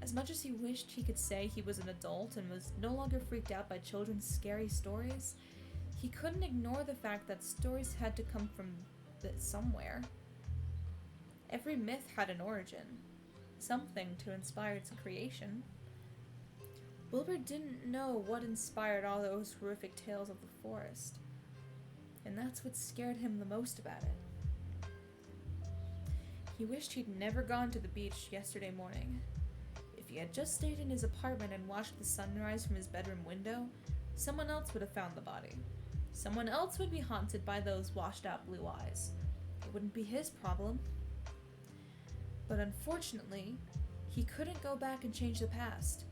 As much as he wished he could say he was an adult and was no longer freaked out by children's scary stories, he couldn't ignore the fact that stories had to come from somewhere. Every myth had an origin, something to inspire its creation. Wilbur didn't know what inspired all those horrific tales of the forest, and that's what scared him the most about it. He wished he'd never gone to the beach yesterday morning. If he had just stayed in his apartment and watched the sunrise from his bedroom window, someone else would have found the body. Someone else would be haunted by those washed-out blue eyes. It wouldn't be his problem. But unfortunately, he couldn't go back and change the past.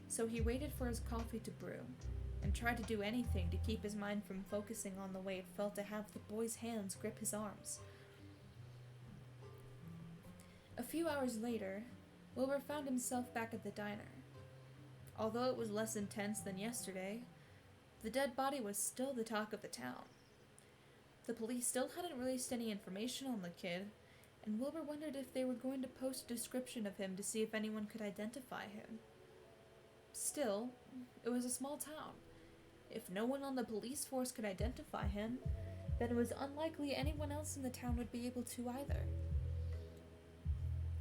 So he waited for his coffee to brew, and tried to do anything to keep his mind from focusing on the way it felt to have the boy's hands grip his arms. A few hours later, Wilbur found himself back at the diner. Although it was less intense than yesterday, the dead body was still the talk of the town. The police still hadn't released any information on the kid, and Wilbur wondered if they were going to post a description of him to see if anyone could identify him. Still, it was a small town. If no one on the police force could identify him, then it was unlikely anyone else in the town would be able to either.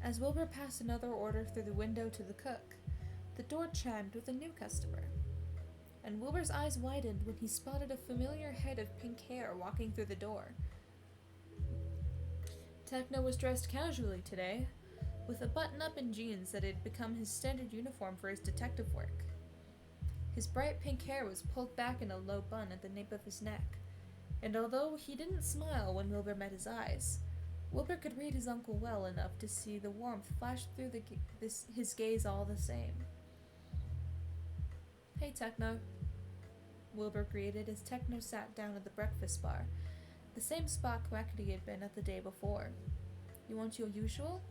As Wilbur passed another order through the window to the cook, the door chimed with a new customer, and Wilbur's eyes widened when he spotted a familiar head of pink hair walking through the door. Techno was dressed casually today, with a button-up and jeans that had become his standard uniform for his detective work. His bright pink hair was pulled back in a low bun at the nape of his neck, and although he didn't smile when Wilbur met his eyes, Wilbur could read his uncle well enough to see the warmth flash through his gaze all the same. "Hey, Techno," Wilbur greeted as Techno sat down at the breakfast bar, the same spot Quackity had been at the day before. "You want your usual?"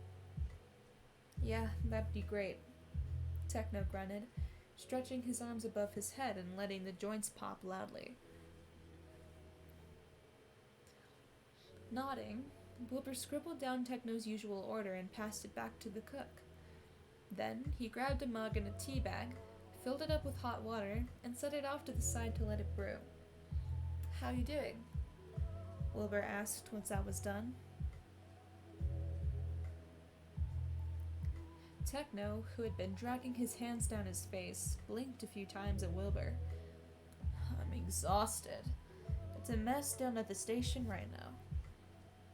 "Yeah, that'd be great," Techno grunted, stretching his arms above his head and letting the joints pop loudly. Nodding, Wilbur scribbled down Techno's usual order and passed it back to the cook. Then he grabbed a mug and a tea bag, filled it up with hot water, and set it off to the side to let it brew. "How you doing?" Wilbur asked once that was done. Techno, who had been dragging his hands down his face, blinked a few times at Wilbur. "I'm exhausted. It's a mess down at the station right now.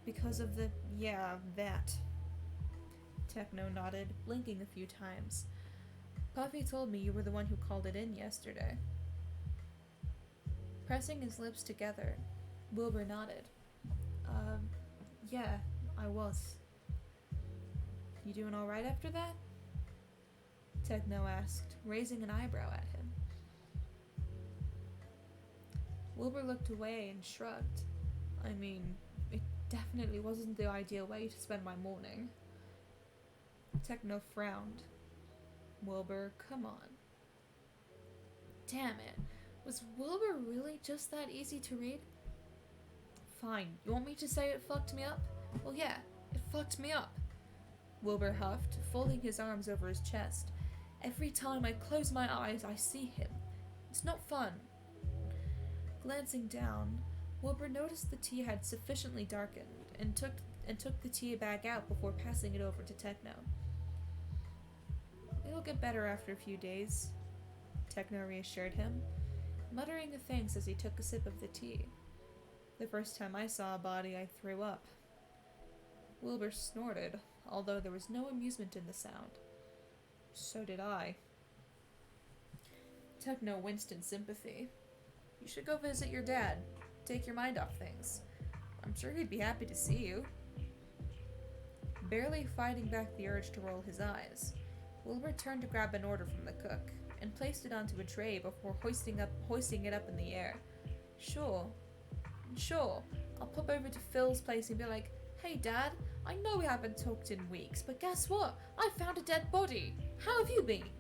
Because of that." Techno nodded, blinking a few times. "Puffy told me you were the one who called it in yesterday." Pressing his lips together, Wilbur nodded. Yeah, I was." "You doing alright after that?" Techno asked, raising an eyebrow at him. Wilbur looked away and shrugged. "I mean, it definitely wasn't the ideal way to spend my morning." Techno frowned. "Wilbur, come on." Damn it. Was Wilbur really just that easy to read? "Fine, you want me to say it fucked me up? Well, yeah, it fucked me up." Wilbur huffed, folding his arms over his chest. "Every time I close my eyes, I see him. It's not fun." Glancing down, Wilbur noticed the tea had sufficiently darkened, and took the tea bag out before passing it over to Techno. "It'll get better after a few days," Techno reassured him, muttering a thanks as he took a sip of the tea. "The first time I saw a body, I threw up." Wilbur snorted, although there was no amusement in the sound. "So did I." Techno winced in sympathy. "You should go visit your dad. Take your mind off things. I'm sure he'd be happy to see you." Barely fighting back the urge to roll his eyes, Wilbur turned to grab an order from the cook, and placed it onto a tray before hoisting it up in the air. Sure, I'll pop over to Phil's place and be like, 'Hey Dad, I know we haven't talked in weeks, but guess what? I found a dead body. How have you been?'"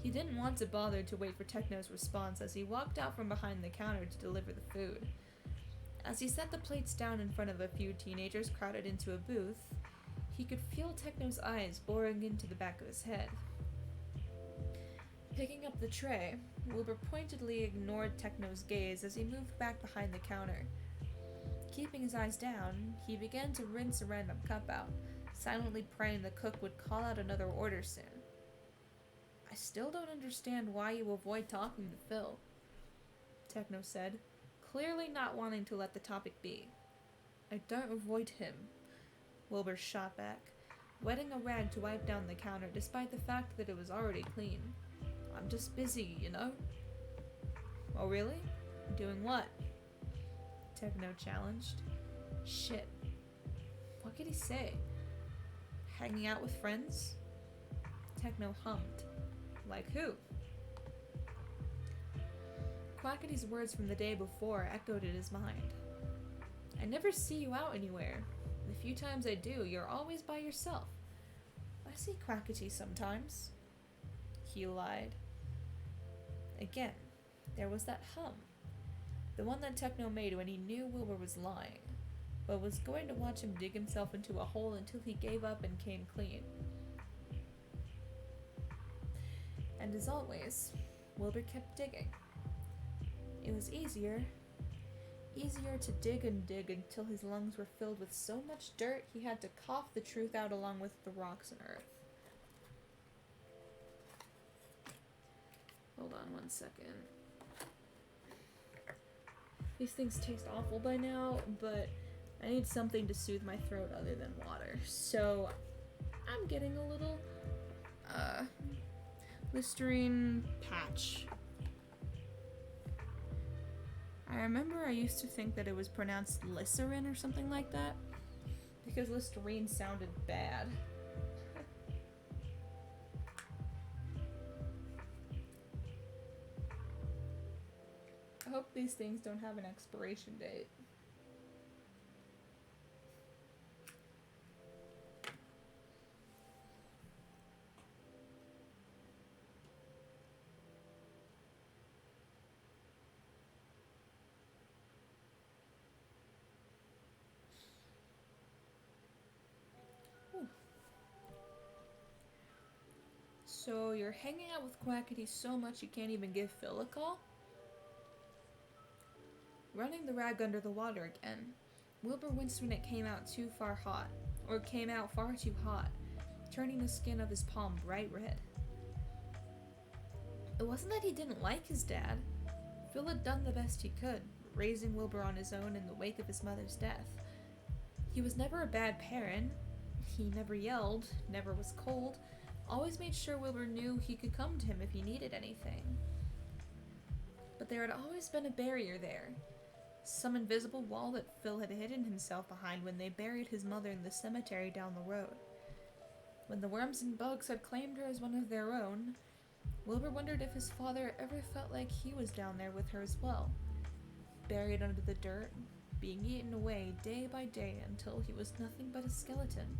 He didn't want to bother to wait for Techno's response as he walked out from behind the counter to deliver the food. As he set the plates down in front of a few teenagers crowded into a booth, he could feel Techno's eyes boring into the back of his head. Picking up the tray, Wilbur pointedly ignored Techno's gaze as he moved back behind the counter. Keeping his eyes down, he began to rinse a random cup out, silently praying the cook would call out another order soon. "I still don't understand why you avoid talking to Phil," Techno said, clearly not wanting to let the topic be. "I don't avoid him," Wilbur shot back, wetting a rag to wipe down the counter despite the fact that it was already clean. "I'm just busy, you know." "Oh really? Doing what?" Techno challenged. Shit. What could he say? "Hanging out with friends?" Techno hummed. "Like who?" Quackity's words from the day before echoed in his mind. "I never see you out anywhere. The few times I do, you're always by yourself." "I see Quackity sometimes," he lied. Again, there was that hum. The one that Techno made when he knew Wilbur was lying, but was going to watch him dig himself into a hole until he gave up and came clean. And as always, Wilbur kept digging. It was easier to dig and dig until his lungs were filled with so much dirt he had to cough the truth out along with the rocks and earth. Hold on 1 second. These things taste awful by now, but I need something to soothe my throat other than water. So I'm getting a little Listerine patch. I remember I used to think that it was pronounced Licerin or something like that, because Listerine sounded bad. I hope these things don't have an expiration date. So you're hanging out with Quackity so much you can't even give Phil a call? Running the rag under the water again, Wilbur winced when it came out came out far too hot, turning the skin of his palm bright red. It wasn't that he didn't like his dad. Phil had done the best he could, raising Wilbur on his own in the wake of his mother's death. He was never a bad parent. He never yelled, never was cold, always made sure Wilbur knew he could come to him if he needed anything. But there had always been a barrier there. Some invisible wall that Phil had hidden himself behind when they buried his mother in the cemetery down the road. When the worms and bugs had claimed her as one of their own, Wilbur wondered if his father ever felt like he was down there with her as well, buried under the dirt, being eaten away day by day until he was nothing but a skeleton.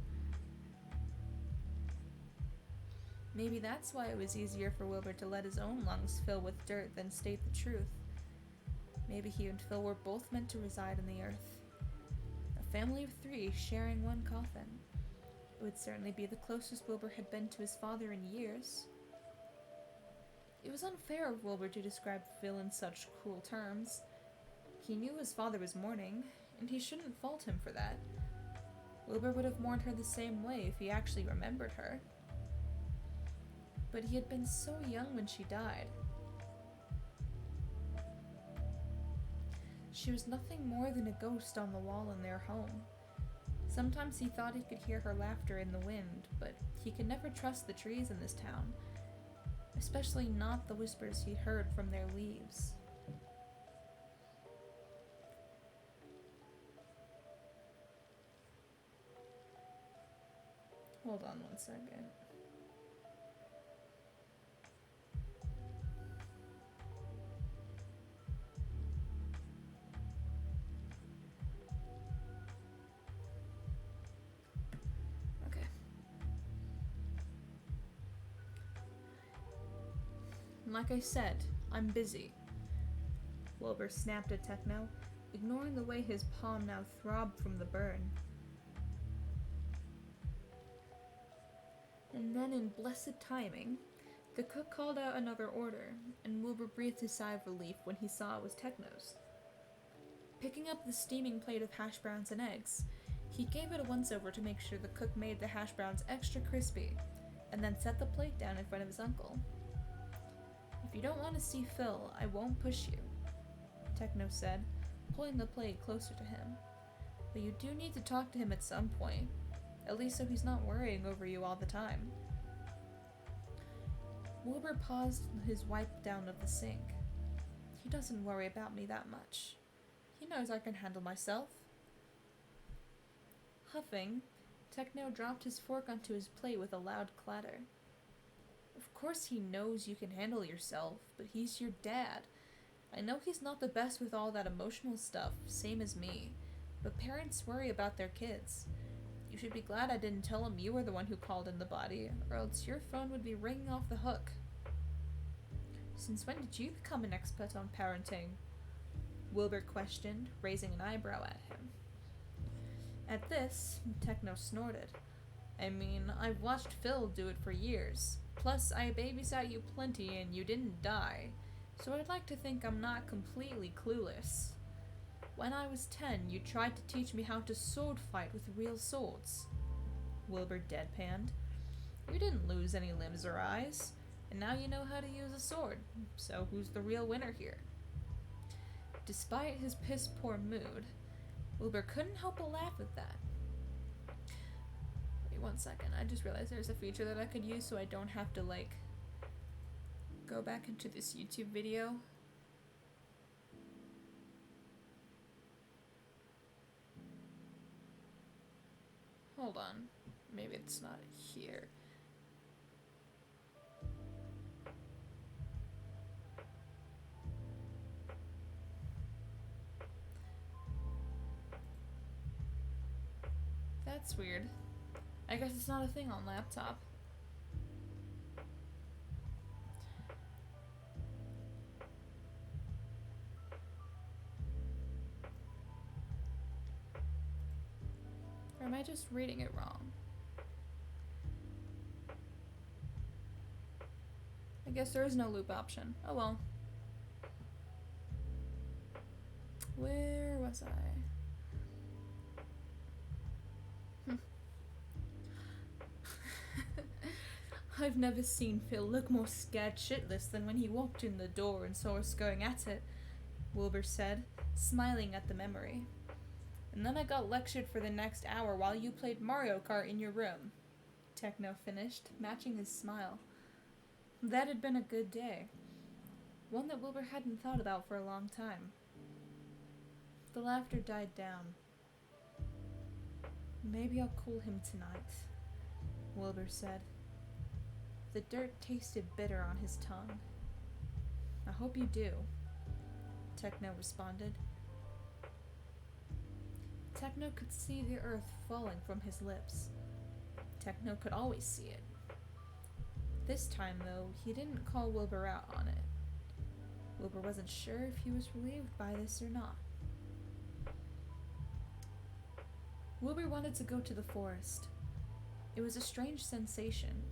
Maybe that's why it was easier for Wilbur to let his own lungs fill with dirt than state the truth. Maybe he and Phil were both meant to reside on the earth. A family of 3 sharing one coffin. It would certainly be the closest Wilbur had been to his father in years. It was unfair of Wilbur to describe Phil in such cruel terms. He knew his father was mourning, and he shouldn't fault him for that. Wilbur would have mourned her the same way if he actually remembered her. But he had been so young when she died. She was nothing more than a ghost on the wall in their home. Sometimes he thought he could hear her laughter in the wind, but he could never trust the trees in this town, especially not the whispers he'd heard from their leaves. Hold on one second. Like I said, I'm busy. Wilbur snapped at Techno, ignoring the way his palm now throbbed from the burn. And then, in blessed timing, the cook called out another order, and Wilbur breathed a sigh of relief when he saw it was Techno's. Picking up the steaming plate of hash browns and eggs, he gave it a once-over to make sure the cook made the hash browns extra crispy, and then set the plate down in front of his uncle. If you don't want to see Phil, I won't push you, Techno said, pulling the plate closer to him. But you do need to talk to him at some point, at least so he's not worrying over you all the time. Wilbur paused his wipe down of the sink. He doesn't worry about me that much. He knows I can handle myself. Huffing, Techno dropped his fork onto his plate with a loud clatter. Of course he knows you can handle yourself, but he's your dad. I know he's not the best with all that emotional stuff, same as me, but parents worry about their kids. You should be glad I didn't tell him you were the one who called in the body, or else your phone would be ringing off the hook. Since when did you become an expert on parenting? Wilbur questioned, raising an eyebrow at him. At this, Techno snorted. I mean, I've watched Phil do it for years. Plus, I babysat you plenty and you didn't die, so I'd like to think I'm not completely clueless. When I was 10, you tried to teach me how to sword fight with real swords. Wilbur deadpanned. You didn't lose any limbs or eyes, and now you know how to use a sword, so who's the real winner here? Despite his piss-poor mood, Wilbur couldn't help but laugh at that. Wait 1 second, I just realized there's a feature that I could use so I don't have to, go back into this YouTube video. Hold on, maybe it's not here. That's weird. I guess it's not a thing on laptop. Or am I just reading it wrong? guess there is no loop option. Oh well. Where was I? I've never seen Phil look more scared shitless than when he walked in the door and saw us going at it, Wilbur said, smiling at the memory. And then I got lectured for the next hour while you played Mario Kart in your room, Techno finished, matching his smile. That had been a good day. One that Wilbur hadn't thought about for a long time. The laughter died down. Maybe I'll call him tonight, Wilbur said. The dirt tasted bitter on his tongue. I hope you do, Techno responded. Techno could see the earth falling from his lips. Techno could always see it. This time, though, he didn't call Wilbur out on it. Wilbur wasn't sure if he was relieved by this or not. Wilbur wanted to go to the forest. It was a strange sensation,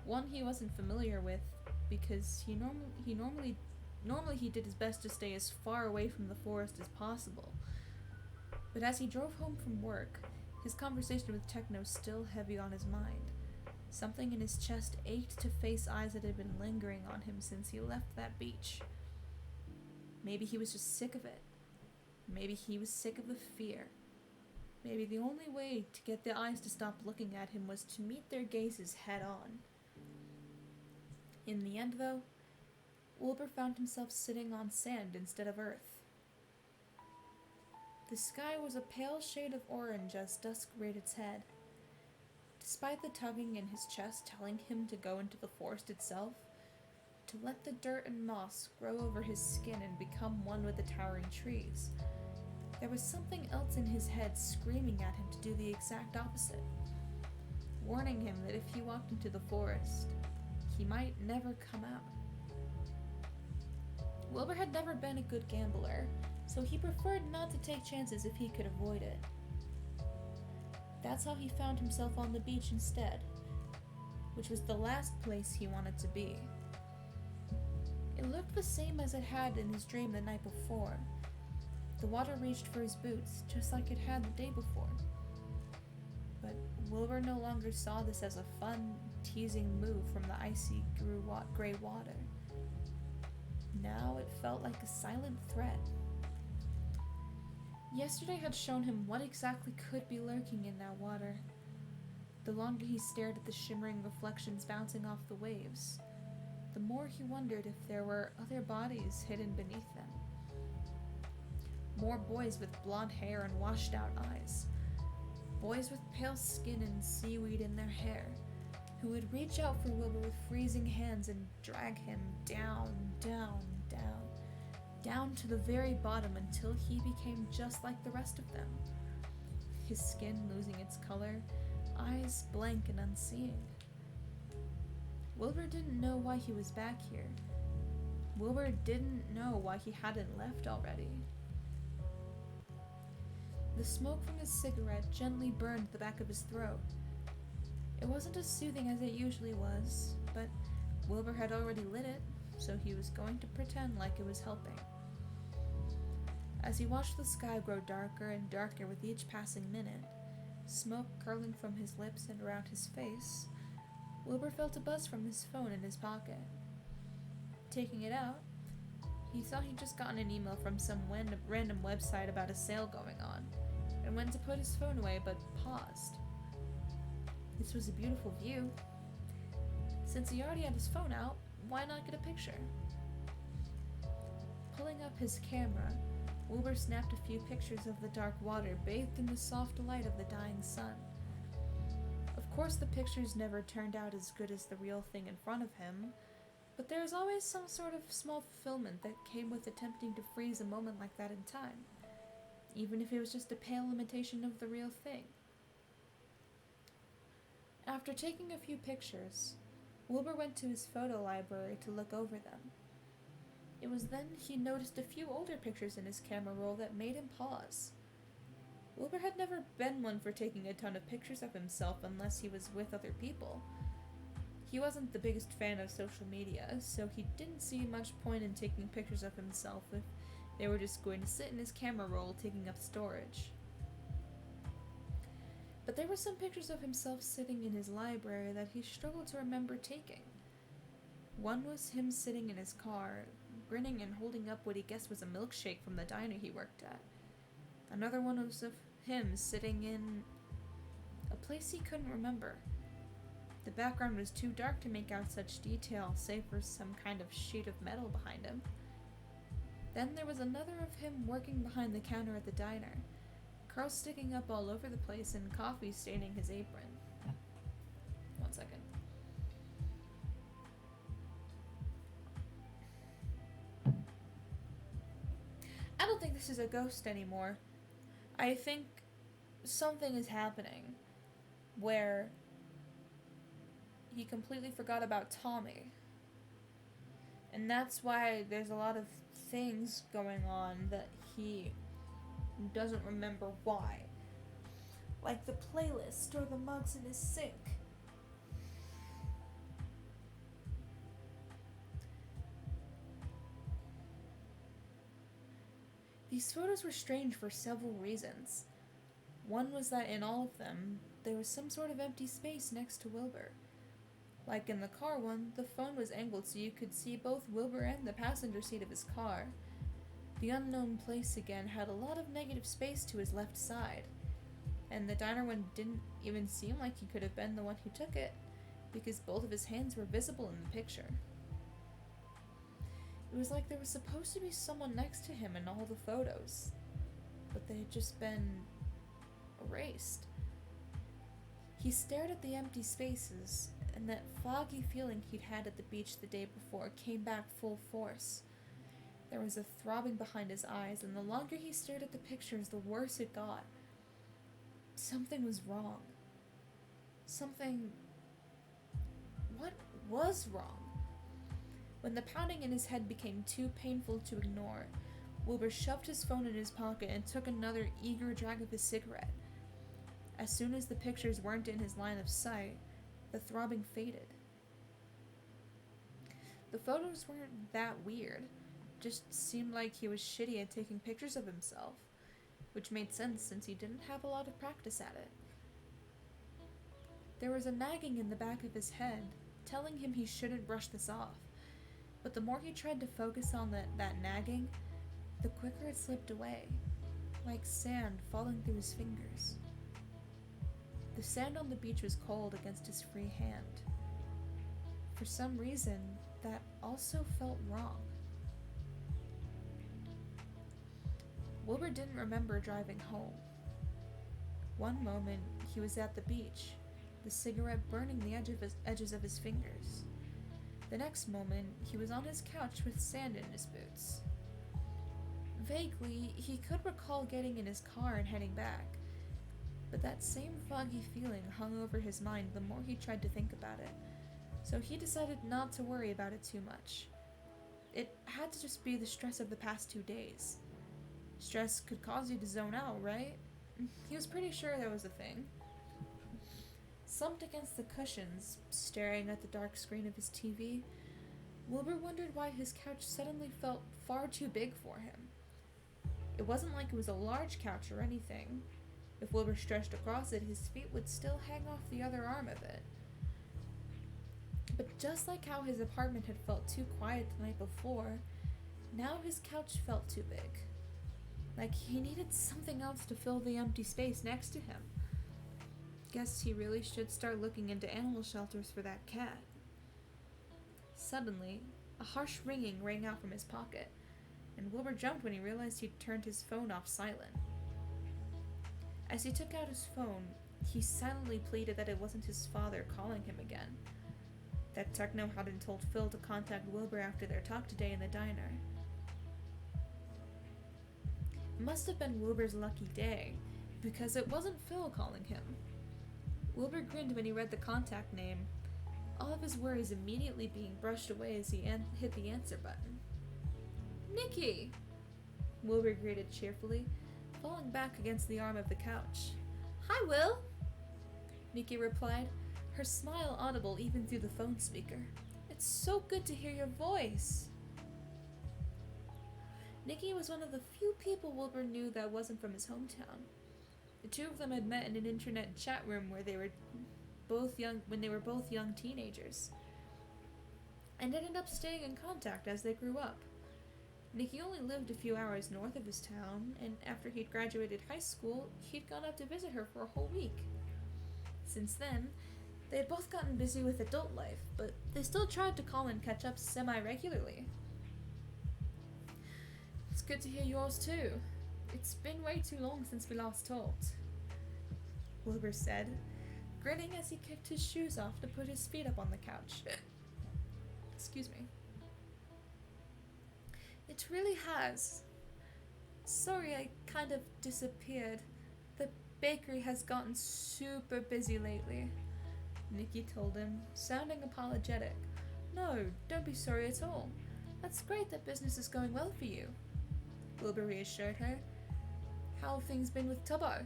one he wasn't familiar with, because normally he did his best to stay as far away from the forest as possible. But as he drove home from work, his conversation with Techno still heavy on his mind. Something in his chest ached to face eyes that had been lingering on him since he left that beach. Maybe he was just sick of it. Maybe he was sick of the fear. Maybe the only way to get the eyes to stop looking at him was to meet their gazes head on. In the end, though, Wilbur found himself sitting on sand instead of earth. The sky was a pale shade of orange as dusk reared its head. Despite the tugging in his chest telling him to go into the forest itself, to let the dirt and moss grow over his skin and become one with the towering trees, there was something else in his head screaming at him to do the exact opposite, warning him that if he walked into the forest, he might never come out. Wilbur had never been a good gambler, so he preferred not to take chances if he could avoid it. That's how he found himself on the beach instead, which was the last place he wanted to be. It looked the same as it had in his dream the night before. The water reached for his boots, just like it had the day before. But Wilbur no longer saw this as a fun, teasing move from the icy gray water. Now it felt like a silent threat. Yesterday had shown him what exactly could be lurking in that water. The longer he stared at the shimmering reflections bouncing off the waves, the more he wondered if there were other bodies hidden beneath them. More boys with blonde hair and washed-out eyes. Boys with pale skin and seaweed in their hair, who would reach out for Wilbur with freezing hands and drag him down, down, down, down to the very bottom until he became just like the rest of them. His skin losing its color, eyes blank and unseeing. Wilbur didn't know why he was back here. Wilbur didn't know why he hadn't left already. The smoke from his cigarette gently burned the back of his throat. It wasn't as soothing as it usually was, but Wilbur had already lit it, so he was going to pretend like it was helping. As he watched the sky grow darker and darker with each passing minute, smoke curling from his lips and around his face, Wilbur felt a buzz from his phone in his pocket. Taking it out, he saw he'd just gotten an email from some random website about a sale going on, and went to put his phone away but paused. This was a beautiful view. Since he already had his phone out, why not get a picture? Pulling up his camera, Wilbur snapped a few pictures of the dark water bathed in the soft light of the dying sun. Of course, the pictures never turned out as good as the real thing in front of him, but there is always some sort of small fulfillment that came with attempting to freeze a moment like that in time, even if it was just a pale imitation of the real thing. After taking a few pictures, Wilbur went to his photo library to look over them. It was then he noticed a few older pictures in his camera roll that made him pause. Wilbur had never been one for taking a ton of pictures of himself unless he was with other people. He wasn't the biggest fan of social media, so he didn't see much point in taking pictures of himself if they were just going to sit in his camera roll taking up storage. But there were some pictures of himself sitting in his library that he struggled to remember taking. One was him sitting in his car, grinning and holding up what he guessed was a milkshake from the diner he worked at. Another one was of him sitting in a place he couldn't remember. The background was too dark to make out such detail, save for some kind of sheet of metal behind him. Then there was another of him working behind the counter at the diner, curls sticking up all over the place and coffee staining his apron. 1 second. I don't think this is a ghost anymore. I think something is happening where he completely forgot about Tommy. And that's why there's a lot of things going on that he doesn't remember why. Like the playlist or the mugs in his sink. These photos were strange for several reasons. One was that in all of them, there was some sort of empty space next to Wilbur. Like in the car one, the phone was angled so you could see both Wilbur and the passenger seat of his car. The unknown place again had a lot of negative space to his left side, and the diner one didn't even seem like he could have been the one who took it, because both of his hands were visible in the picture. It was like there was supposed to be someone next to him in all the photos, but they had just been erased. He stared at the empty spaces, and that foggy feeling he'd had at the beach the day before came back full force. There was a throbbing behind his eyes, and the longer he stared at the pictures, the worse it got. Something was wrong. What was wrong? When the pounding in his head became too painful to ignore, Wilbur shoved his phone in his pocket and took another eager drag of his cigarette. As soon as the pictures weren't in his line of sight, the throbbing faded. The photos weren't that weird, just seemed like he was shitty at taking pictures of himself, which made sense since he didn't have a lot of practice at it. There was a nagging in the back of his head, telling him he shouldn't brush this off, but the more he tried to focus on that nagging, the quicker it slipped away, like sand falling through his fingers. The sand on the beach was cold against his free hand. For some reason, that also felt wrong. Wilbur didn't remember driving home. One moment, he was at the beach, the cigarette burning the edges of his fingers. The next moment, he was on his couch with sand in his boots. Vaguely, he could recall getting in his car and heading back, but that same foggy feeling hung over his mind the more he tried to think about it, so he decided not to worry about it too much. It had to just be the stress of the past 2 days. Stress could cause you to zone out, right? He was pretty sure that was a thing. Slumped against the cushions, staring at the dark screen of his TV, Wilbur wondered why his couch suddenly felt far too big for him. It wasn't like it was a large couch or anything. If Wilbur stretched across it, his feet would still hang off the other arm of it. But just like how his apartment had felt too quiet the night before, now his couch felt too big. Like he needed something else to fill the empty space next to him. Guess he really should start looking into animal shelters for that cat. Suddenly, a harsh ringing rang out from his pocket, and Wilbur jumped when he realized he'd turned his phone off silent. As he took out his phone, he silently pleaded that it wasn't his father calling him again. That techno hadn't told Phil to contact Wilbur after their talk today in the diner. It must have been Wilbur's lucky day, because it wasn't Phil calling him. Wilbur grinned when he read the contact name, all of his worries immediately being brushed away as he hit the answer button. "Nikki!" Wilbur greeted cheerfully, falling back against the arm of the couch. "Hi, Will!" Nikki replied, her smile audible even through the phone speaker. It's so good to hear your voice. Nikki was one of the few people Wilbur knew that wasn't from his hometown. The two of them had met in an internet chat room where they were both young teenagers, and ended up staying in contact as they grew up. Nikki only lived a few hours north of his town, and after he'd graduated high school, he'd gone up to visit her for a whole week. Since then, they had both gotten busy with adult life, but they still tried to call and catch up semi-regularly. It's good to hear yours too. It's been way too long since we last talked, Wilbur said, grinning as he kicked his shoes off to put his feet up on the couch. Excuse me. It really has. Sorry I kind of disappeared. The bakery has gotten super busy lately, Nikki told him, sounding apologetic. No, don't be sorry at all. That's great that business is going well for you, Wilbur reassured her. How have things been with Tubbo?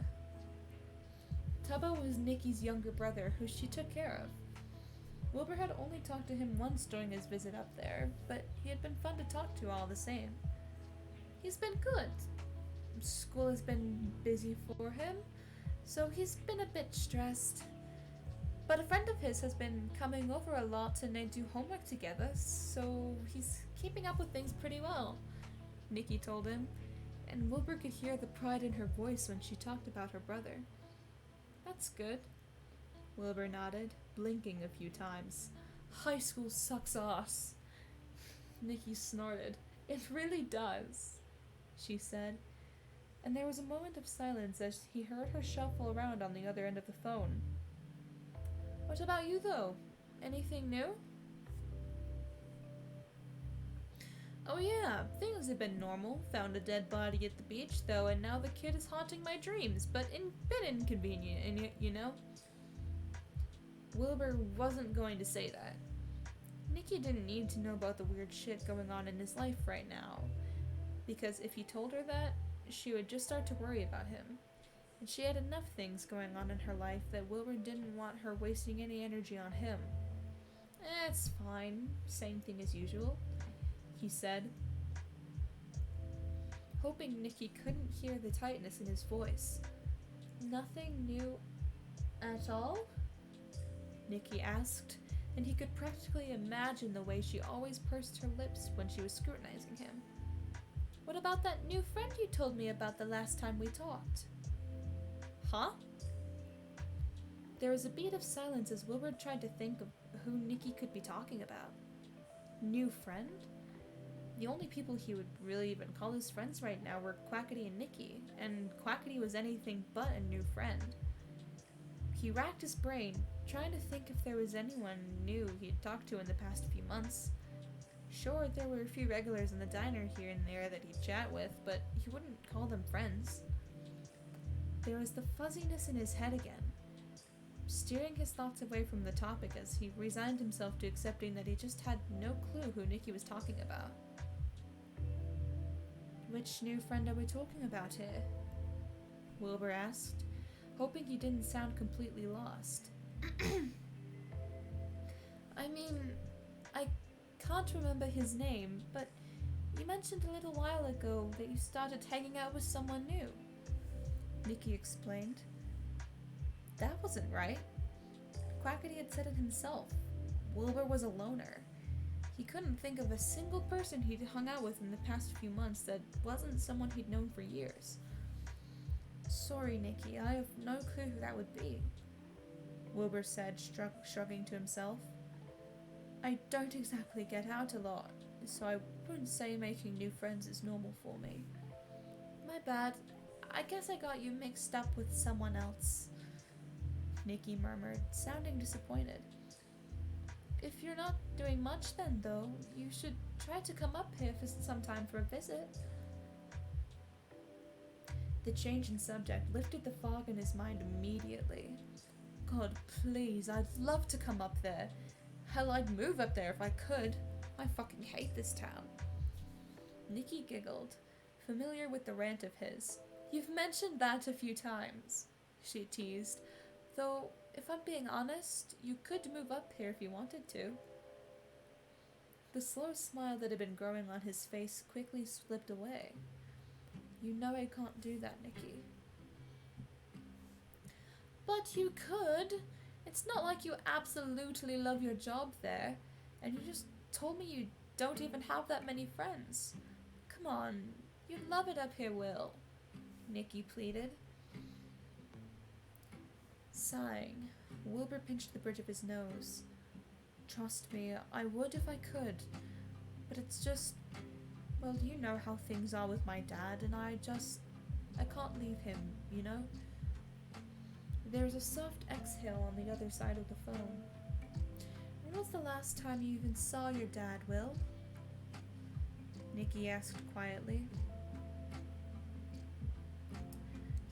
Tubbo was Nikki's younger brother, who she took care of. Wilbur had only talked to him once during his visit up there, but he had been fun to talk to all the same. He's been good. School has been busy for him, so he's been a bit stressed. But a friend of his has been coming over a lot and they do homework together, so he's keeping up with things pretty well, Nikki told him, and Wilbur could hear the pride in her voice when she talked about her brother. That's good, Wilbur nodded, blinking a few times. High school sucks ass. Nikki snorted. It really does, she said, and there was a moment of silence as he heard her shuffle around on the other end of the phone. What about you, though? Anything new? Oh yeah, things have been normal. Found a dead body at the beach, though, and now the kid is haunting my dreams, but a bit inconvenient, and you know? Wilbur wasn't going to say that. Nikki didn't need to know about the weird shit going on in his life right now, because if he told her that, she would just start to worry about him, and she had enough things going on in her life that Wilbur didn't want her wasting any energy on him. It's fine, same thing as usual, he said, hoping Nikki couldn't hear the tightness in his voice. Nothing new at all? Nikki asked, and he could practically imagine the way she always pursed her lips when she was scrutinizing him. What about that new friend you told me about the last time we talked? Huh? There was a beat of silence as Wilbur tried to think of who Nikki could be talking about. New friend? The only people he would really even call his friends right now were Quackity and Nikki, and Quackity was anything but a new friend. He racked his brain, trying to think if there was anyone new he'd talked to in the past few months. Sure, there were a few regulars in the diner here and there that he'd chat with, but he wouldn't call them friends. There was the fuzziness in his head again, steering his thoughts away from the topic as he resigned himself to accepting that he just had no clue who Nikki was talking about. Which new friend are we talking about here? Wilbur asked, hoping he didn't sound completely lost. I mean, I can't remember his name, but you mentioned a little while ago that you started hanging out with someone new, Nikki explained. That wasn't right. Quackity had said it himself. Wilbur was a loner. He couldn't think of a single person he'd hung out with in the past few months that wasn't someone he'd known for years. Sorry, Nikki, I have no clue who that would be, Wilbur said, shrugging to himself. I don't exactly get out a lot, so I wouldn't say making new friends is normal for me. My bad. I guess I got you mixed up with someone else, Nikki murmured, sounding disappointed. If you're not doing much then, though, you should try to come up here for some time for a visit. The change in subject lifted the fog in his mind immediately. God, please, I'd love to come up there. Hell, I'd move up there if I could. I fucking hate this town. Nikki giggled, familiar with the rant of his. You've mentioned that a few times, she teased, Though, if I'm being honest, you could move up here if you wanted to. The slow smile that had been growing on his face quickly slipped away. You know I can't do that, Nikki. But you could. It's not like you absolutely love your job there, and you just told me you don't even have that many friends. Come on, you'd love it up here, Will, Nikki pleaded. Sighing, Wilbur pinched the bridge of his nose. Trust me, I would if I could, but it's just, well, you know how things are with my dad, and I can't leave him, you know? There was a soft exhale on the other side of the phone. When was the last time you even saw your dad, Will? Nikki asked quietly.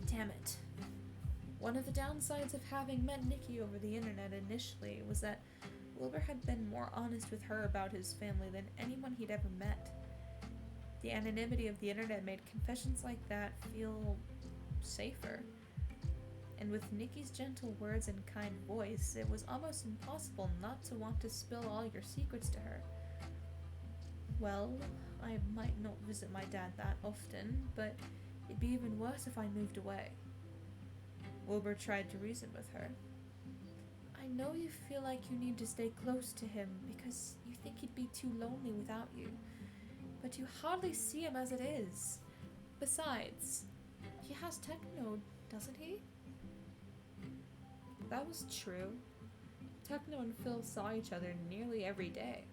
Damn it. One of the downsides of having met Nikki over the internet initially was that Wilbur had been more honest with her about his family than anyone he'd ever met. The anonymity of the internet made confessions like that feel safer. And with Nikki's gentle words and kind voice, it was almost impossible not to want to spill all your secrets to her. Well, I might not visit my dad that often, but it'd be even worse if I moved away. Wilbur tried to reason with her. I know you feel like you need to stay close to him because you think he'd be too lonely without you, but you hardly see him as it is. Besides, he has Techno, doesn't he? That was true. Techno and Phil saw each other nearly every day.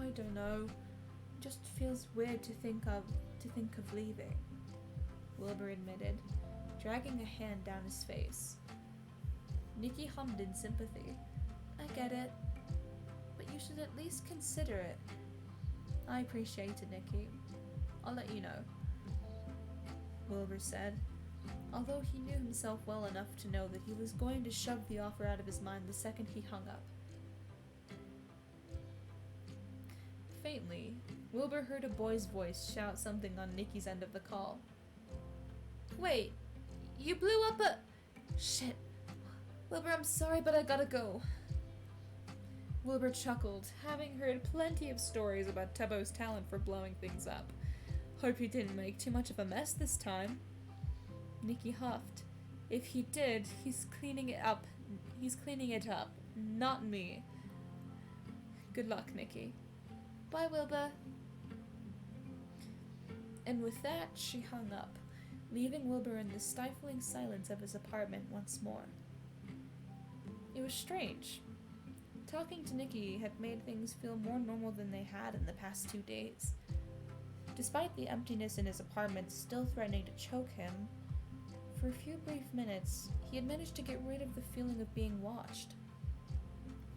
I don't know. It just feels weird to think of leaving, Wilbur admitted, dragging a hand down his face. Nikki hummed in sympathy. I get it, but you should at least consider it. I appreciate it, Nikki. I'll let you know, Wilbur said, although he knew himself well enough to know that he was going to shove the offer out of his mind the second he hung up. Faintly, Wilbur heard a boy's voice shout something on Nikki's end of the call. Wait, you blew up a... Shit. Wilbur, I'm sorry, but I gotta go. Wilbur chuckled, having heard plenty of stories about Tebo's talent for blowing things up. Hope he didn't make too much of a mess this time. Nikki huffed. If he did, he's cleaning it up. He's cleaning it up, not me. Good luck, Nikki. Bye, Wilbur. And with that, she hung up, leaving Wilbur in the stifling silence of his apartment once more. It was strange. Talking to Nikki had made things feel more normal than they had in the past 2 days. Despite the emptiness in his apartment still threatening to choke him, for a few brief minutes, he had managed to get rid of the feeling of being watched.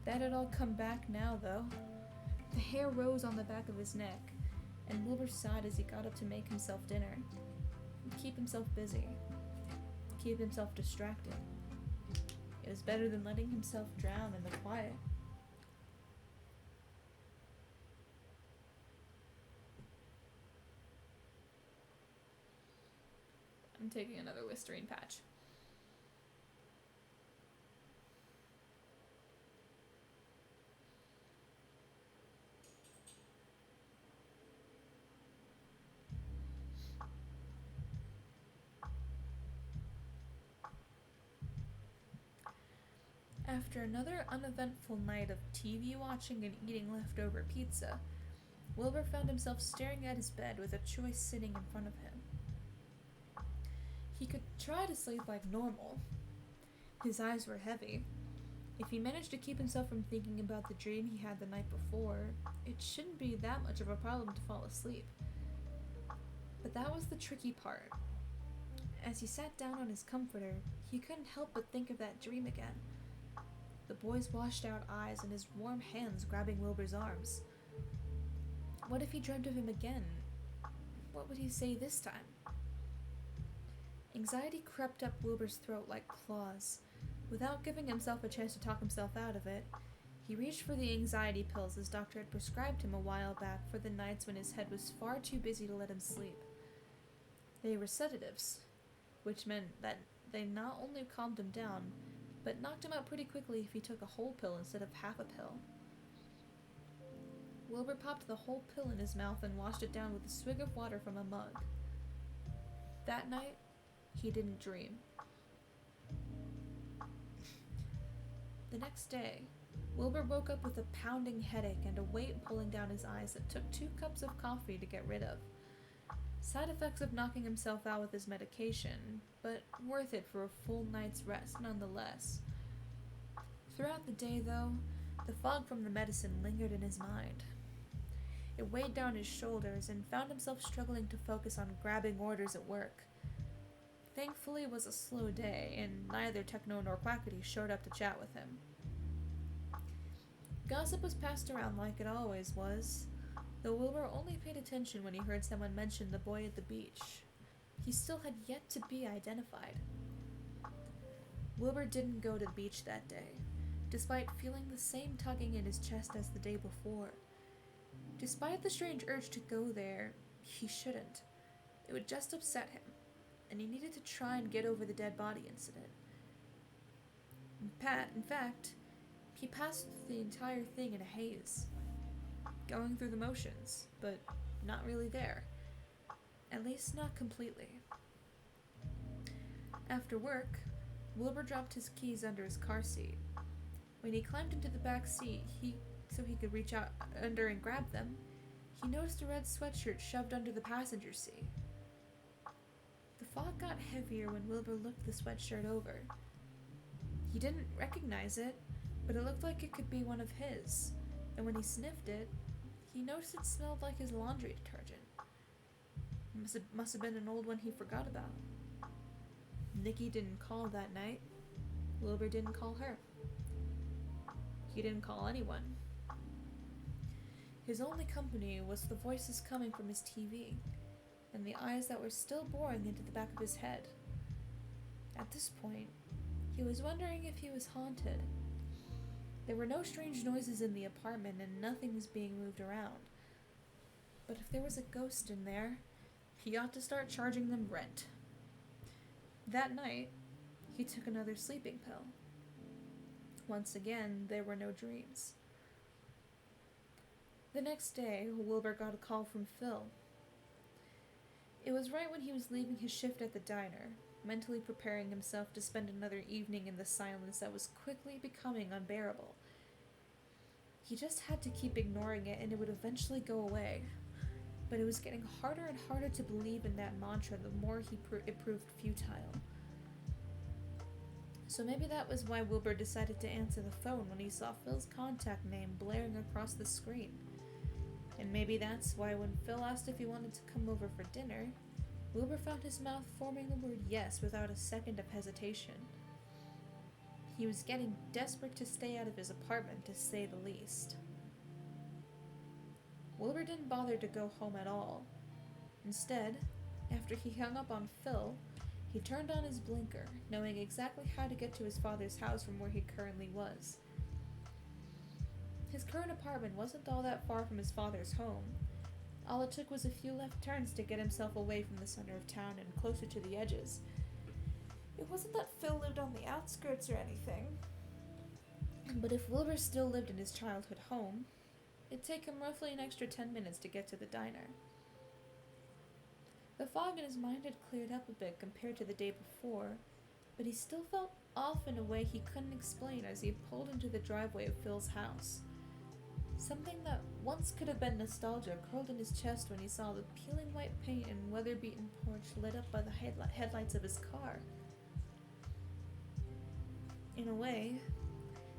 That had all come back now, though. The hair rose on the back of his neck, and Wilbur sighed as he got up to make himself dinner. Keep himself busy. Keep himself distracted. It was better than letting himself drown in the quiet. I'm taking another Listerine patch. After another uneventful night of TV watching and eating leftover pizza, Wilbur found himself staring at his bed with a choice sitting in front of him. He could try to sleep like normal. His eyes were heavy. If he managed to keep himself from thinking about the dream he had the night before, it shouldn't be that much of a problem to fall asleep. But that was the tricky part. As he sat down on his comforter, he couldn't help but think of that dream again. The boy's washed-out eyes and his warm hands grabbing Wilbur's arms. What if he dreamt of him again? What would he say this time? Anxiety crept up Wilbur's throat like claws. Without giving himself a chance to talk himself out of it, he reached for the anxiety pills his doctor had prescribed him a while back for the nights when his head was far too busy to let him sleep. They were sedatives, which meant that they not only calmed him down, but knocked him out pretty quickly if he took a whole pill instead of half a pill. Wilbur popped the whole pill in his mouth and washed it down with a swig of water from a mug. That night, he didn't dream. The next day, Wilbur woke up with a pounding headache and a weight pulling down his eyes that took 2 cups of coffee to get rid of. Side effects of knocking himself out with his medication, but worth it for a full night's rest nonetheless. Throughout the day, though, the fog from the medicine lingered in his mind. It weighed down his shoulders and found himself struggling to focus on grabbing orders at work. Thankfully, it was a slow day, and neither Techno nor Quackity showed up to chat with him. Gossip was passed around like it always was, though Wilbur only paid attention when he heard someone mention the boy at the beach. He still had yet to be identified. Wilbur didn't go to the beach that day, despite feeling the same tugging in his chest as the day before. Despite the strange urge to go there, he shouldn't. It would just upset him, and he needed to try and get over the dead body incident. In fact, he passed the entire thing in a haze, going through the motions, but not really there. At least not completely. After work, Wilbur dropped his keys under his car seat. When he climbed into the back seat, so he could reach out under and grab them, he noticed a red sweatshirt shoved under the passenger seat. The fog got heavier when Wilbur looked the sweatshirt over. He didn't recognize it, but it looked like it could be one of his, and when he sniffed it, he noticed it smelled like his laundry detergent. Must have been an old one he forgot about. Nikki didn't call that night. Wilbur didn't call her. He didn't call anyone. His only company was the voices coming from his TV, and the eyes that were still boring into the back of his head. At this point, he was wondering if he was haunted. There were no strange noises in the apartment, and nothing was being moved around. But if there was a ghost in there, he ought to start charging them rent. That night, he took another sleeping pill. Once again, there were no dreams. The next day, Wilbur got a call from Phil. It was right when he was leaving his shift at the diner, mentally preparing himself to spend another evening in the silence that was quickly becoming unbearable. He just had to keep ignoring it and it would eventually go away. But it was getting harder and harder to believe in that mantra the more it proved futile. So maybe that was why Wilbur decided to answer the phone when he saw Phil's contact name blaring across the screen. And maybe that's why when Phil asked if he wanted to come over for dinner, Wilbur found his mouth forming the word yes without a second of hesitation. He was getting desperate to stay out of his apartment, to say the least. Wilbur didn't bother to go home at all. Instead, after he hung up on Phil, he turned on his blinker, knowing exactly how to get to his father's house from where he currently was. His current apartment wasn't all that far from his father's home. All it took was a few left turns to get himself away from the center of town and closer to the edges. It wasn't that Phil lived on the outskirts or anything, but if Wilbur still lived in his childhood home, it'd take him roughly an extra 10 minutes to get to the diner. The fog in his mind had cleared up a bit compared to the day before, but he still felt off in a way he couldn't explain as he pulled into the driveway of Phil's house. Something that once could have been nostalgia curled in his chest when he saw the peeling white paint and weather-beaten porch lit up by the headlights of his car. In a way,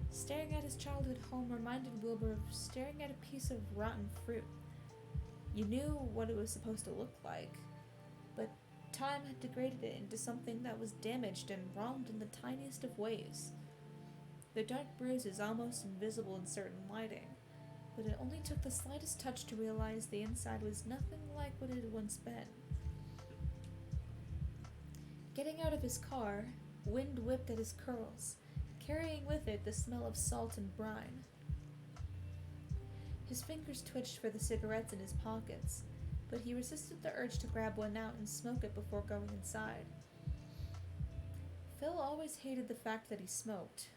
staring at his childhood home reminded Wilbur of staring at a piece of rotten fruit. You knew what it was supposed to look like, but time had degraded it into something that was damaged and wronged in the tiniest of ways. The dark bruises almost invisible in certain lighting, but it only took the slightest touch to realize the inside was nothing like what it had once been. Getting out of his car, wind whipped at his curls, carrying with it the smell of salt and brine. His fingers twitched for the cigarettes in his pockets, but he resisted the urge to grab one out and smoke it before going inside. Phil always hated the fact that he smoked.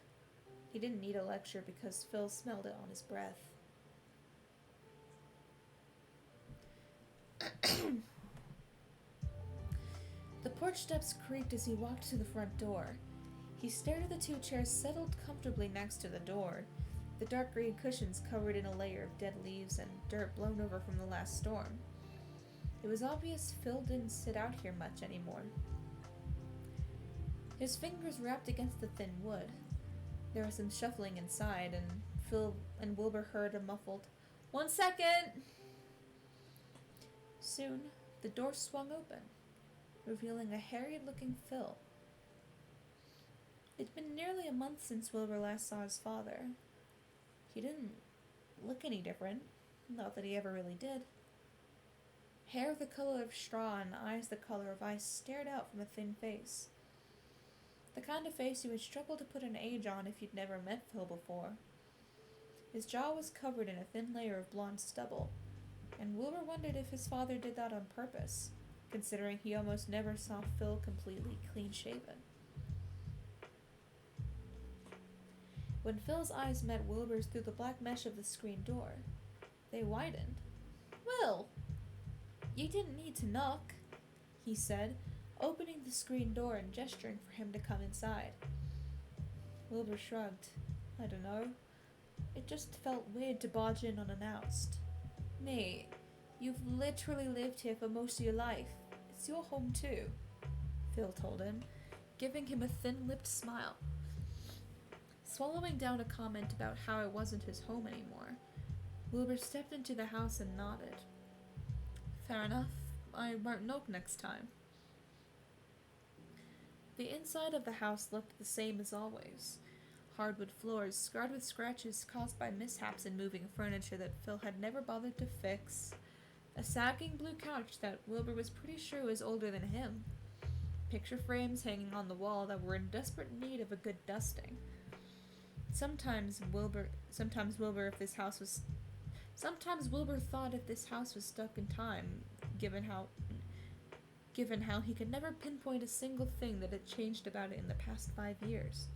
He didn't need a lecture because Phil smelled it on his breath. The porch steps creaked as he walked to the front door. He stared at the two chairs settled comfortably next to the door, the dark green cushions covered in a layer of dead leaves and dirt blown over from the last storm. It was obvious Phil didn't sit out here much anymore. His fingers rapped against the thin wood. There was some shuffling inside, and Phil and Wilbur heard a muffled, "1 second!" Soon, the door swung open, revealing a harried-looking Phil. It'd been nearly a month since Wilbur last saw his father. He didn't look any different, not that he ever really did. Hair the color of straw and eyes the color of ice stared out from a thin face. The kind of face you would struggle to put an age on if you'd never met Phil before. His jaw was covered in a thin layer of blonde stubble, and Wilbur wondered if his father did that on purpose, considering he almost never saw Phil completely clean-shaven. When Phil's eyes met Wilbur's through the black mesh of the screen door, they widened. "Will! You didn't need to knock," he said, opening the screen door and gesturing for him to come inside. Wilbur shrugged. "I don't know. It just felt weird to barge in unannounced." "Mate, you've literally lived here for most of your life. It's your home too," Phil told him, giving him a thin-lipped smile. Swallowing down a comment about how it wasn't his home anymore, Wilbur stepped into the house and nodded. "Fair enough. I won't knock next time." The inside of the house looked the same as always. Hardwood floors scarred with scratches caused by mishaps in moving furniture that Phil had never bothered to fix. A sagging blue couch that Wilbur was pretty sure was older than him. Picture frames hanging on the wall that were in desperate need of a good dusting. Sometimes Wilbur thought if this house was stuck in time, given how he could never pinpoint a single thing that had changed about it in the past 5 years.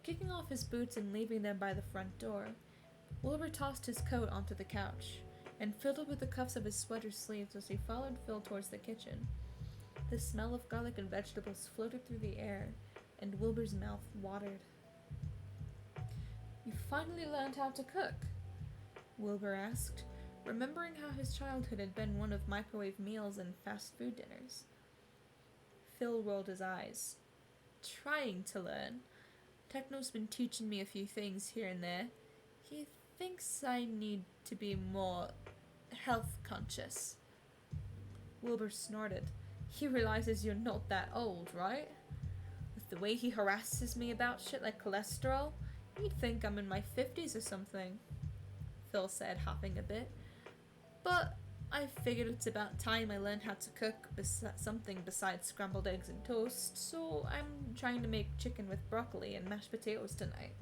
Kicking off his boots and leaving them by the front door, Wilbur tossed his coat onto the couch and fiddled with the cuffs of his sweater sleeves as he followed Phil towards the kitchen. The smell of garlic and vegetables floated through the air, and Wilbur's mouth watered. "You finally learned how to cook?" Wilbur asked, remembering how his childhood had been one of microwave meals and fast food dinners. Phil rolled his eyes. "Trying to learn. Techno's been teaching me a few things here and there. He thinks I need to be more health conscious." Wilbur snorted. "He realizes you're not that old, right? With the way he harasses me about shit like cholesterol, you'd think I'm in my 50s or something," Phil said, hopping a bit. "But I figured it's about time I learned how to cook something besides scrambled eggs and toast, so I'm trying to make chicken with broccoli and mashed potatoes tonight."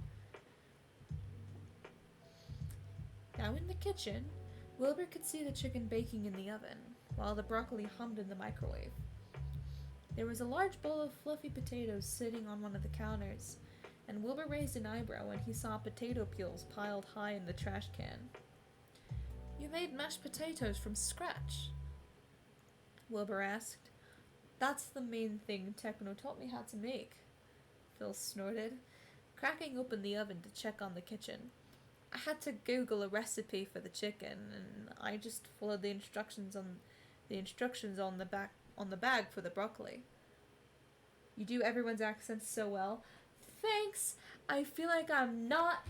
Now in the kitchen, Wilbur could see the chicken baking in the oven, while the broccoli hummed in the microwave. There was a large bowl of fluffy potatoes sitting on one of the counters, and Wilbur raised an eyebrow when he saw potato peels piled high in the trash can. "You made mashed potatoes from scratch?" Wilbur asked. "That's the main thing Techno taught me how to make," Phil snorted, cracking open the oven to check on the kitchen. "I had to Google a recipe for the chicken, and I just followed the instructions on the bag for the broccoli." "You do everyone's accents so well." "Thanks. I feel like I'm not,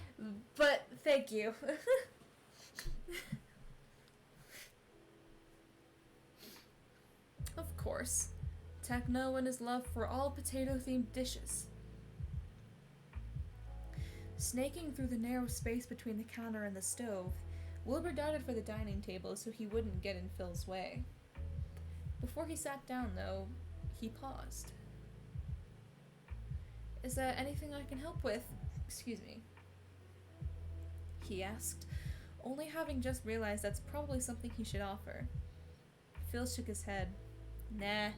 but thank you." Of course. Techno and his love for all potato-themed dishes. Snaking through the narrow space between the counter and the stove, Wilbur darted for the dining table so he wouldn't get in Phil's way. Before he sat down, though, he paused. "Is there anything I can help with? Excuse me," he asked, only having just realized that's probably something he should offer. Phil shook his head. "Nah,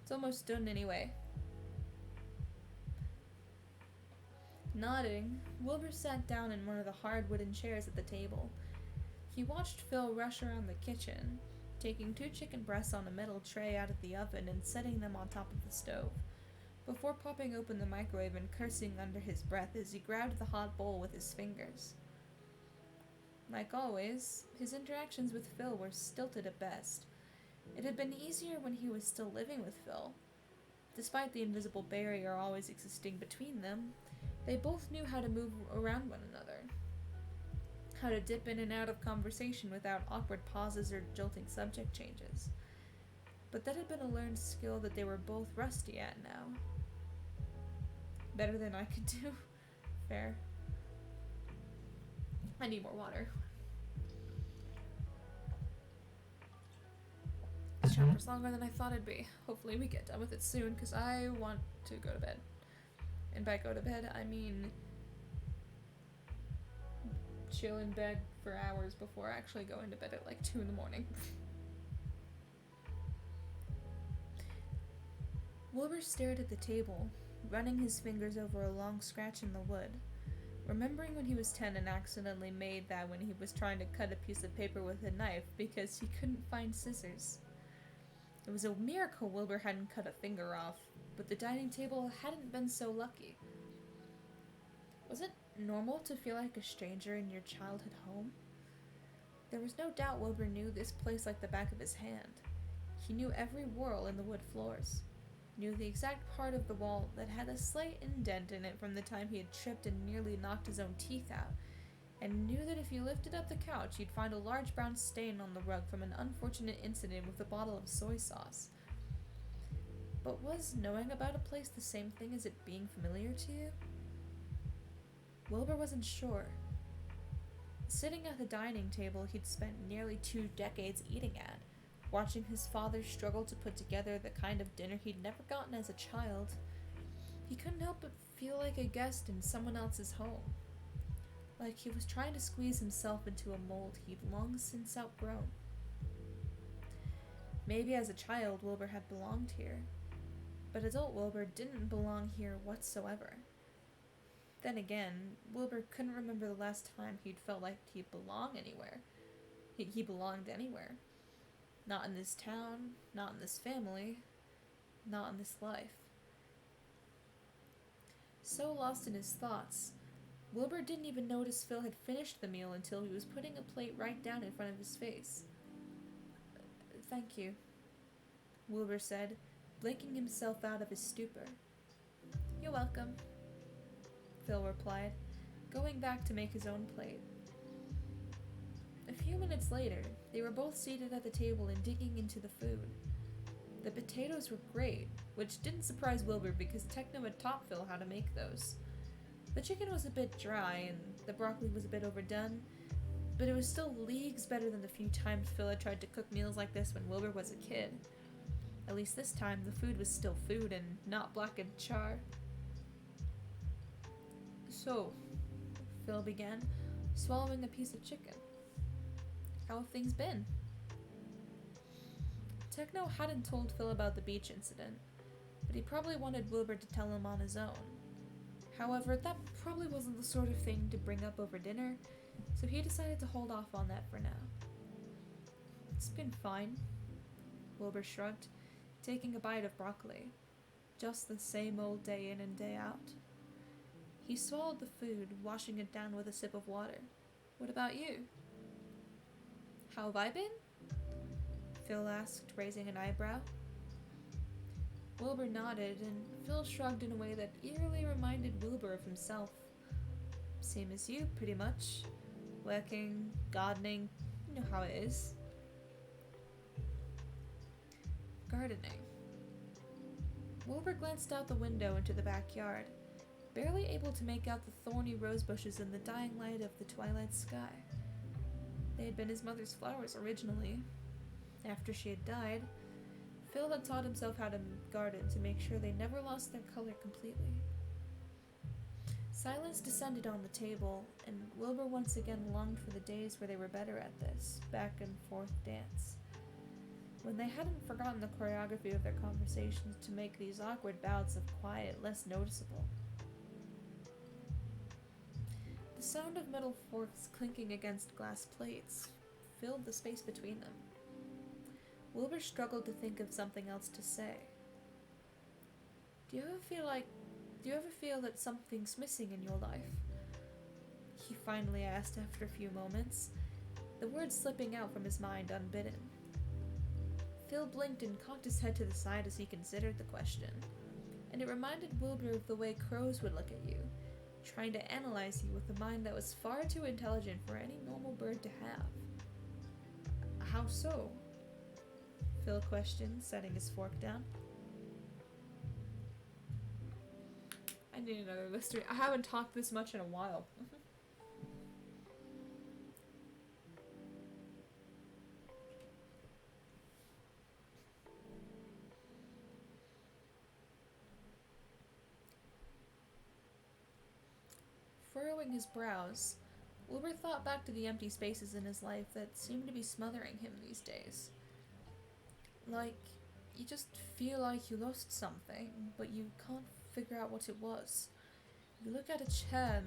it's almost done anyway." Nodding, Wilbur sat down in one of the hard wooden chairs at the table. He watched Phil rush around the kitchen, taking 2 chicken breasts on a metal tray out of the oven and setting them on top of the stove, before popping open the microwave and cursing under his breath as he grabbed the hot bowl with his fingers. Like always, his interactions with Phil were stilted at best. It had been easier when he was still living with Phil. Despite the invisible barrier always existing between them, they both knew how to move around one another, how to dip in and out of conversation without awkward pauses or jolting subject changes. But that had been a learned skill that they were both rusty at now. Better than I could do. Fair. I need more water. This chapter's longer than I thought it'd be. Hopefully we get done with it soon, because I want to go to bed. And by go to bed, I mean chill in bed for hours before actually going to bed at like 2 in the morning. Wilbur stared at the table, running his fingers over a long scratch in the wood, remembering when he was 10 and accidentally made that when he was trying to cut a piece of paper with a knife because he couldn't find scissors. It was a miracle Wilbur hadn't cut a finger off, but the dining table hadn't been so lucky. Was it normal to feel like a stranger in your childhood home? There was no doubt Wilbur knew this place like the back of his hand. He knew every whorl in the wood floors, knew the exact part of the wall that had a slight indent in it from the time he had tripped and nearly knocked his own teeth out, and knew that if you lifted up the couch you'd find a large brown stain on the rug from an unfortunate incident with a bottle of soy sauce. But was knowing about a place the same thing as it being familiar to you? Wilbur wasn't sure. Sitting at the dining table he'd spent nearly 2 decades eating at, watching his father struggle to put together the kind of dinner he'd never gotten as a child, he couldn't help but feel like a guest in someone else's home. Like he was trying to squeeze himself into a mold he'd long since outgrown. Maybe as a child Wilbur had belonged here, but adult Wilbur didn't belong here whatsoever. Then again, Wilbur couldn't remember the last time he'd felt like he belonged anywhere. He belonged anywhere. Not in this town, not in this family, not in this life. So lost in his thoughts, Wilbur didn't even notice Phil had finished the meal until he was putting a plate right down in front of his face. "Thank you," Wilbur said, blinking himself out of his stupor. "You're welcome," Phil replied, going back to make his own plate. A few minutes later, they were both seated at the table and digging into the food. The potatoes were great, which didn't surprise Wilbur because Techno had taught Phil how to make those. The chicken was a bit dry and the broccoli was a bit overdone, but it was still leagues better than the few times Phil had tried to cook meals like this when Wilbur was a kid. At least this time, the food was still food and not blackened char. "So," Phil began, swallowing a piece of chicken. "How have things been?" Techno hadn't told Phil about the beach incident, but he probably wanted Wilbur to tell him on his own. However, that probably wasn't the sort of thing to bring up over dinner, so he decided to hold off on that for now. "It's been fine," Wilbur shrugged, taking a bite of broccoli. Just the same old day in and day out. He swallowed the food, washing it down with a sip of water. "What about you?" "How have I been?" Phil asked, raising an eyebrow. Wilbur nodded, and Phil shrugged in a way that eerily reminded Wilbur of himself. "Same as you, pretty much. Working, gardening, you know how it is." Gardening. Wilbur glanced out the window into the backyard, barely able to make out the thorny rose bushes in the dying light of the twilight sky. They had been his mother's flowers originally. After she had died, Phil had taught himself how to garden to make sure they never lost their color completely. Silence descended on the table, and Wilbur once again longed for the days where they were better at this, back and forth dance. When they hadn't forgotten the choreography of their conversations to make these awkward bouts of quiet less noticeable. The sound of metal forks clinking against glass plates filled the space between them. Wilbur struggled to think of something else to say. Do you ever feel that something's missing in your life? He finally asked after a few moments, the words slipping out from his mind unbidden. Phil blinked and cocked his head to the side as he considered the question, and it reminded Wilbur of the way crows would look at you, trying to analyze you with a mind that was far too intelligent for any normal bird to have. How so? Phil questioned, setting his fork down. I need another Listerine. I haven't talked this much in a while. Furrowing his brows, Wilbur thought back to the empty spaces in his life that seemed to be smothering him these days. Like, you just feel like you lost something, but you can't figure out what it was. You look at a chair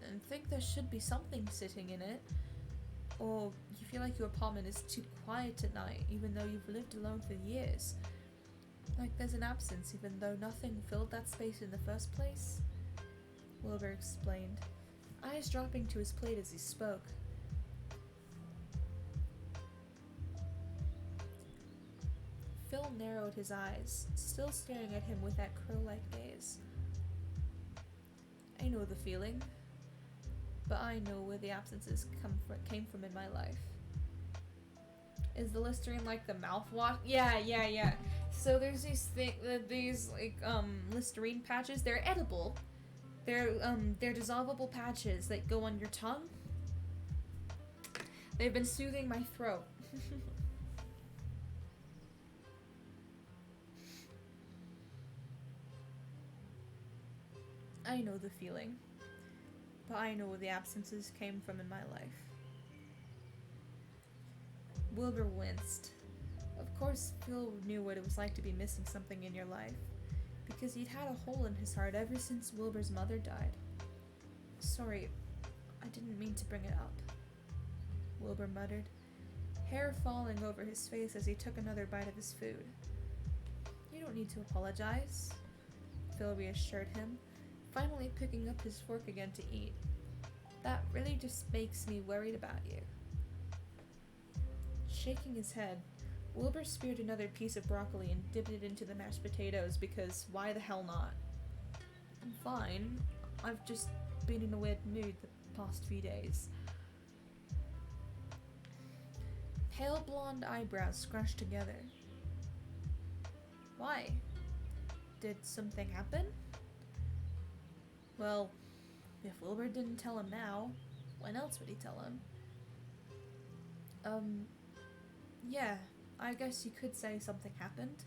and think there should be something sitting in it, or you feel like your apartment is too quiet at night even though you've lived alone for years. Like there's an absence even though nothing filled that space in the first place. Wilbur explained, eyes dropping to his plate as he spoke. Phil narrowed his eyes, still staring at him with that crow-like gaze. I know the feeling, but I know where the absences came from in my life. Is the Listerine like the mouthwash? Yeah. So there's these Listerine patches. They're edible. They're dissolvable patches that go on your tongue. They've been soothing my throat. I know the feeling, but I know where the absences came from in my life. Wilbur winced. Of course, Phil knew what it was like to be missing something in your life, because he'd had a hole in his heart ever since Wilbur's mother died. Sorry, I didn't mean to bring it up, Wilbur muttered, hair falling over his face as he took another bite of his food. You don't need to apologize, Phil reassured him, finally picking up his fork again to eat. That really just makes me worried about you. Shaking his head, Wilbur speared another piece of broccoli and dipped it into the mashed potatoes because why the hell not? I'm fine. I've just been in a weird mood the past few days. Pale blonde eyebrows scrunched together. Why? Did something happen? Well, if Wilbur didn't tell him now, when else would he tell him? Yeah, I guess you could say something happened,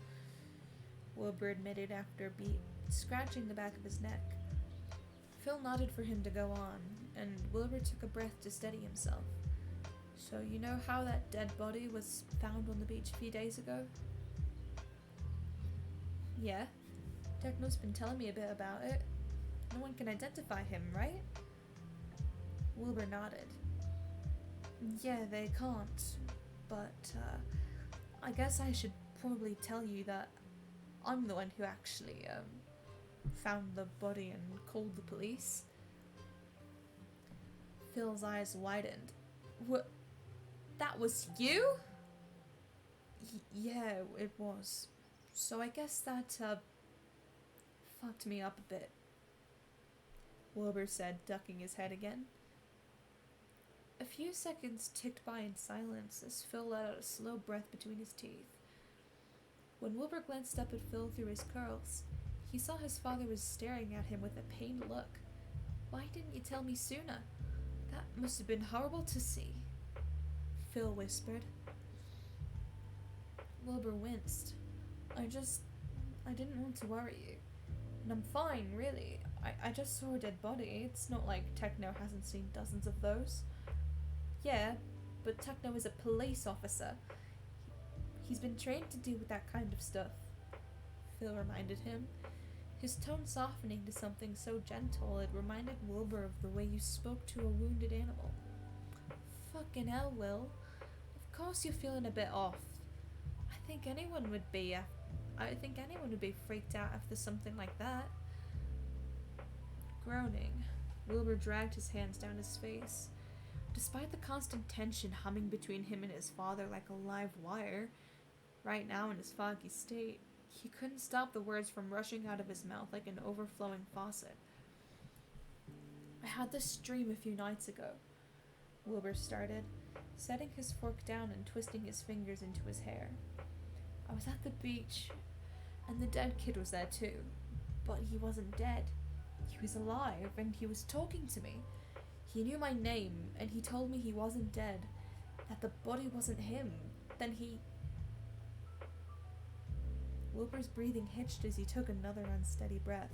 Wilbur admitted after a beat, scratching the back of his neck. Phil nodded for him to go on, and Wilbur took a breath to steady himself. So you know how that dead body was found on the beach a few days ago? Yeah, Techno's been telling me a bit about it. No one can identify him, right? Wilbur nodded. Yeah, they can't. But, I guess I should probably tell you that I'm the one who actually, found the body and called the police. Phil's eyes widened. What? That was you? Yeah, it was. So I guess that, fucked me up a bit, Wilbur said, ducking his head again. A few seconds ticked by in silence as Phil let out a slow breath between his teeth. When Wilbur glanced up at Phil through his curls, he saw his father was staring at him with a pained look. Why didn't you tell me sooner? That must have been horrible to see, Phil whispered. Wilbur winced. I didn't want to worry you. And I'm fine, really. I just saw a dead body. It's not like Techno hasn't seen dozens of those. Yeah, but Techno is a police officer. He's been trained to deal with that kind of stuff, Phil reminded him, his tone softening to something so gentle it reminded Wilbur of the way you spoke to a wounded animal. Fucking hell, Will. Of course you're feeling a bit off. I think anyone would be freaked out after something like that. Groaning, Wilbur dragged his hands down his face. Despite the constant tension humming between him and his father like a live wire, right now in his foggy state, he couldn't stop the words from rushing out of his mouth like an overflowing faucet. I had this dream a few nights ago, Wilbur started, setting his fork down and twisting his fingers into his hair. I was at the beach, and the dead kid was there too, but he wasn't dead. He was alive, and he was talking to me. He knew my name, and he told me he wasn't dead, that the body wasn't him. Then he... Wilbur's breathing hitched as he took another unsteady breath.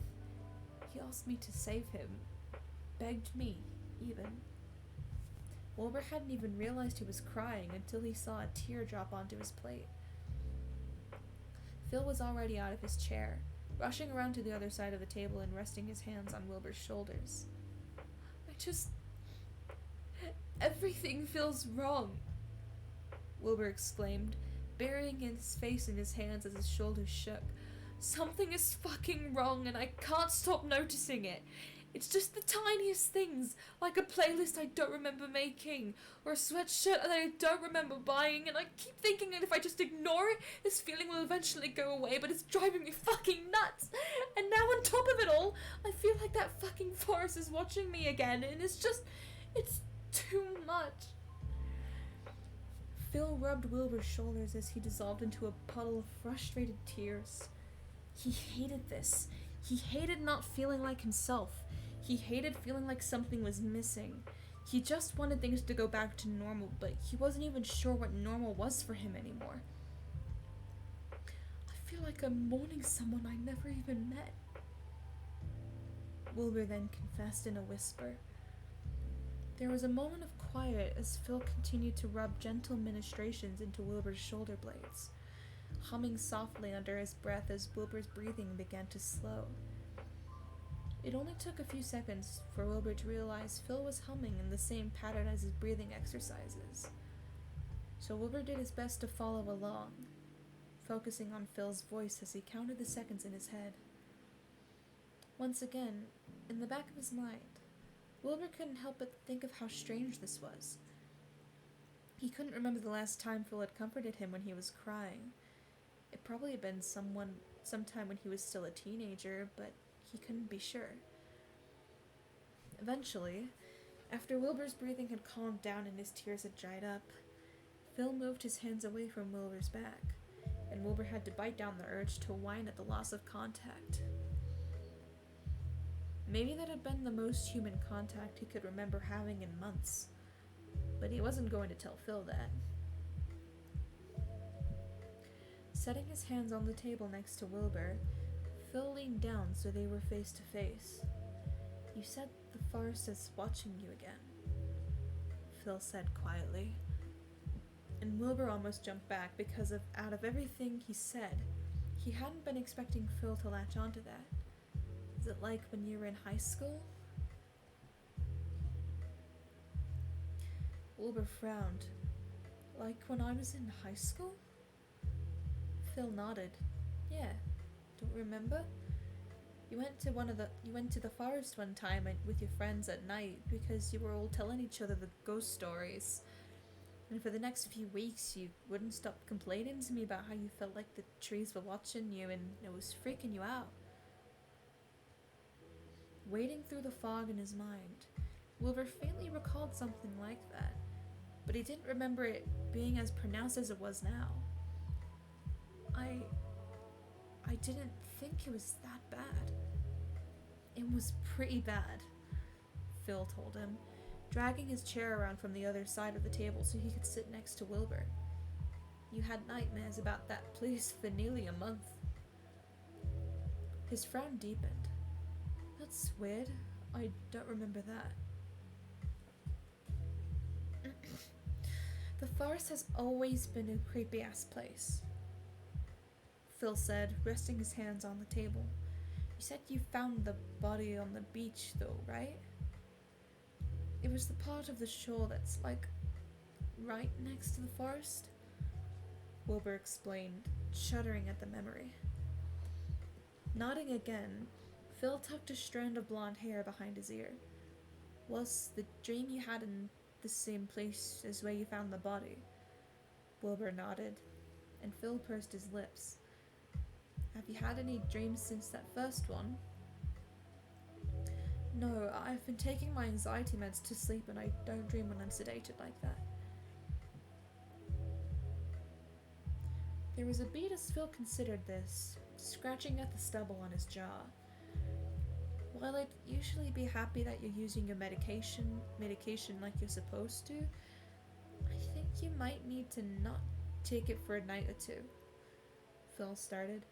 He asked me to save him. Begged me, even. Wilbur hadn't even realized he was crying until he saw a tear drop onto his plate. Phil was already out of his chair, rushing around to the other side of the table and resting his hands on Wilbur's shoulders. Everything feels wrong, Wilbur exclaimed, burying his face in his hands as his shoulders shook. Something is fucking wrong and I can't stop noticing it. It's just the tiniest things, like a playlist I don't remember making, or a sweatshirt that I don't remember buying, and I keep thinking that if I just ignore it, this feeling will eventually go away, but it's driving me fucking nuts. And now on top of it all, I feel like that fucking forest is watching me again, and it's too much. Phil rubbed Wilbur's shoulders as he dissolved into a puddle of frustrated tears. He hated this. He hated not feeling like himself. He hated feeling like something was missing. He just wanted things to go back to normal, but he wasn't even sure what normal was for him anymore. I feel like I'm mourning someone I never even met, Wilbur then confessed in a whisper. There was a moment of quiet as Phil continued to rub gentle ministrations into Wilbur's shoulder blades, humming softly under his breath as Wilbur's breathing began to slow. It only took a few seconds for Wilbur to realize Phil was humming in the same pattern as his breathing exercises. So Wilbur did his best to follow along, focusing on Phil's voice as he counted the seconds in his head. Once again, in the back of his mind, Wilbur couldn't help but think of how strange this was. He couldn't remember the last time Phil had comforted him when he was crying. It probably had been sometime when he was still a teenager, but he couldn't be sure. Eventually, after Wilbur's breathing had calmed down and his tears had dried up, Phil moved his hands away from Wilbur's back, and Wilbur had to bite down the urge to whine at the loss of contact. Maybe that had been the most human contact he could remember having in months, but he wasn't going to tell Phil that. Setting his hands on the table next to Wilbur, Phil leaned down so they were face to face. You said the forest is watching you again, Phil said quietly. And Wilbur almost jumped back because out of everything he said, he hadn't been expecting Phil to latch onto that. Is it like when you were in high school? Wilbur frowned. Like when I was in high school? Phil nodded. Yeah, don't remember? You went to the forest one time with your friends at night because you were all telling each other the ghost stories. And for the next few weeks you wouldn't stop complaining to me about how you felt like the trees were watching you and it was freaking you out. Wading through the fog in his mind, Wilbur faintly recalled something like that, but he didn't remember it being as pronounced as it was now. I didn't think it was that bad. It was pretty bad, Phil told him, dragging his chair around from the other side of the table so he could sit next to Wilbur. You had nightmares about that place for nearly a month. His frown deepened. That's weird. I don't remember that. The forest has always been a creepy-ass place, Phil said, resting his hands on the table. You said you found the body on the beach though, right? It was the part of the shore that's like right next to the forest? Wilbur explained, shuddering at the memory. Nodding again, Phil tucked a strand of blonde hair behind his ear. Was the dream you had in the same place as where you found the body? Wilbur nodded, and Phil pursed his lips. Have you had any dreams since that first one? No, I've been taking my anxiety meds to sleep and I don't dream when I'm sedated like that. There was a beat as Phil considered this, scratching at the stubble on his jaw. While I'd usually be happy that you're using your medication like you're supposed to, I think you might need to not take it for a night or two. Phil started.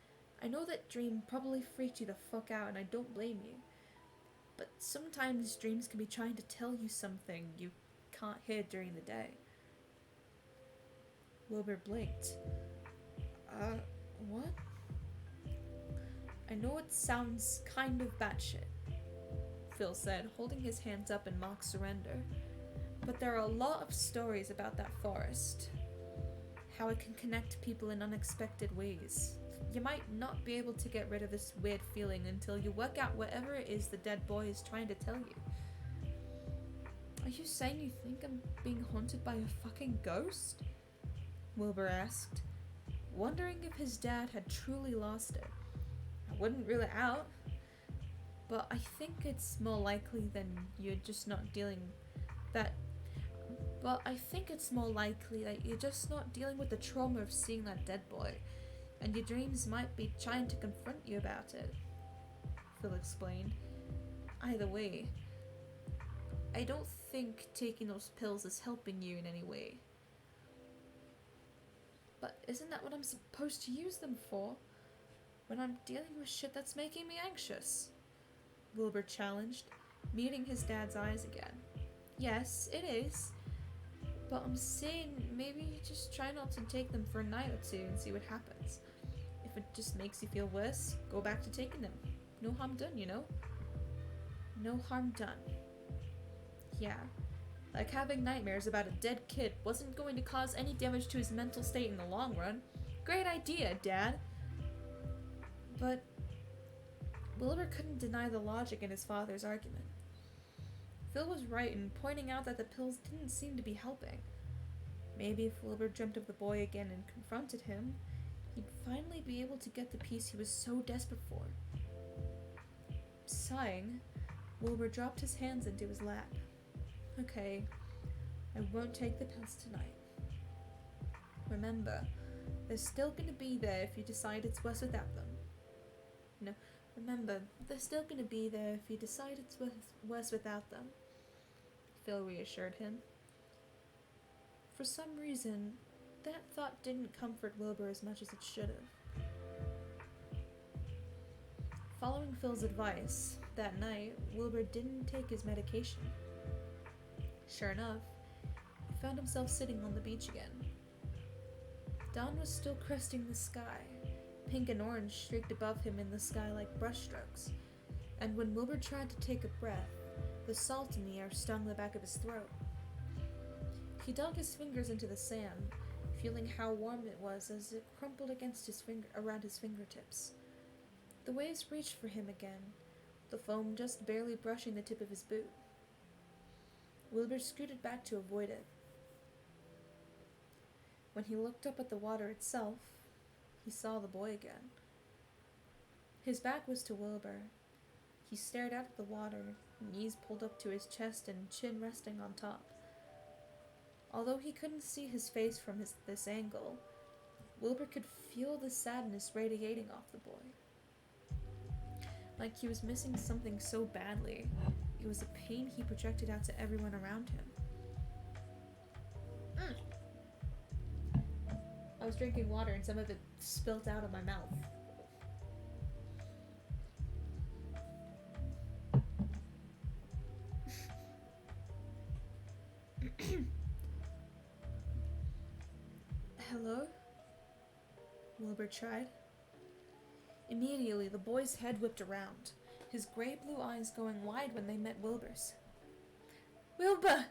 I know that dream probably freaked you the fuck out and I don't blame you. But sometimes dreams can be trying to tell you something you can't hear during the day. Wilbur blinked. What? I know it sounds kind of batshit, Phil said, holding his hands up in mock surrender. But there are a lot of stories about that forest. How it can connect people in unexpected ways. You might not be able to get rid of this weird feeling until you work out whatever it is the dead boy is trying to tell you. Are you saying you think I'm being haunted by a fucking ghost? Wilbur asked, wondering if his dad had truly lost it. I wouldn't rule it out, but I think it's more likely than you're just not dealing that. But I think it's more likely that you're just not dealing with the trauma of seeing that dead boy, and your dreams might be trying to confront you about it, Phil explained. Either way, I don't think taking those pills is helping you in any way. But isn't that what I'm supposed to use them for? When I'm dealing with shit that's making me anxious? Wilbur challenged, meeting his dad's eyes again. Yes, it is. But I'm saying maybe you just try not to take them for a night or two and see what happens. If it just makes you feel worse, go back to taking them. No harm done, you know? No harm done. Yeah. Like having nightmares about a dead kid wasn't going to cause any damage to his mental state in the long run. Great idea, Dad. But Wilbur couldn't deny the logic in his father's argument. Phil was right in pointing out that the pills didn't seem to be helping. Maybe if Wilbur dreamt of the boy again and confronted him, he'd finally be able to get the peace he was so desperate for. Sighing, Wilbur dropped his hands into his lap. Okay, I won't take the pills tonight. Remember, they're still gonna be there if you decide it's worse without them. No, remember, they're still gonna be there if you decide it's worse without them, Phil reassured him. For some reason, that thought didn't comfort Wilbur as much as it should have. Following Phil's advice, that night, Wilbur didn't take his medication. Sure enough, he found himself sitting on the beach again. Dawn was still cresting the sky. Pink and orange streaked above him in the sky like brushstrokes, and when Wilbur tried to take a breath, the salt in the air stung the back of his throat. He dug his fingers into the sand, feeling how warm it was as it crumpled against around his fingertips. The waves reached for him again, the foam just barely brushing the tip of his boot. Wilbur scooted back to avoid it. When he looked up at the water itself, he saw the boy again. His back was to Wilbur. He stared out at the water, knees pulled up to his chest and chin resting on top. Although he couldn't see his face from this angle, Wilbur could feel the sadness radiating off the boy. Like he was missing something so badly, it was a pain he projected out to everyone around him. I was drinking water and some of it spilt out of my mouth. Hello? Wilbur tried. Immediately, the boy's head whipped around, his grey-blue eyes going wide when they met Wilbur's. "Wilbur!"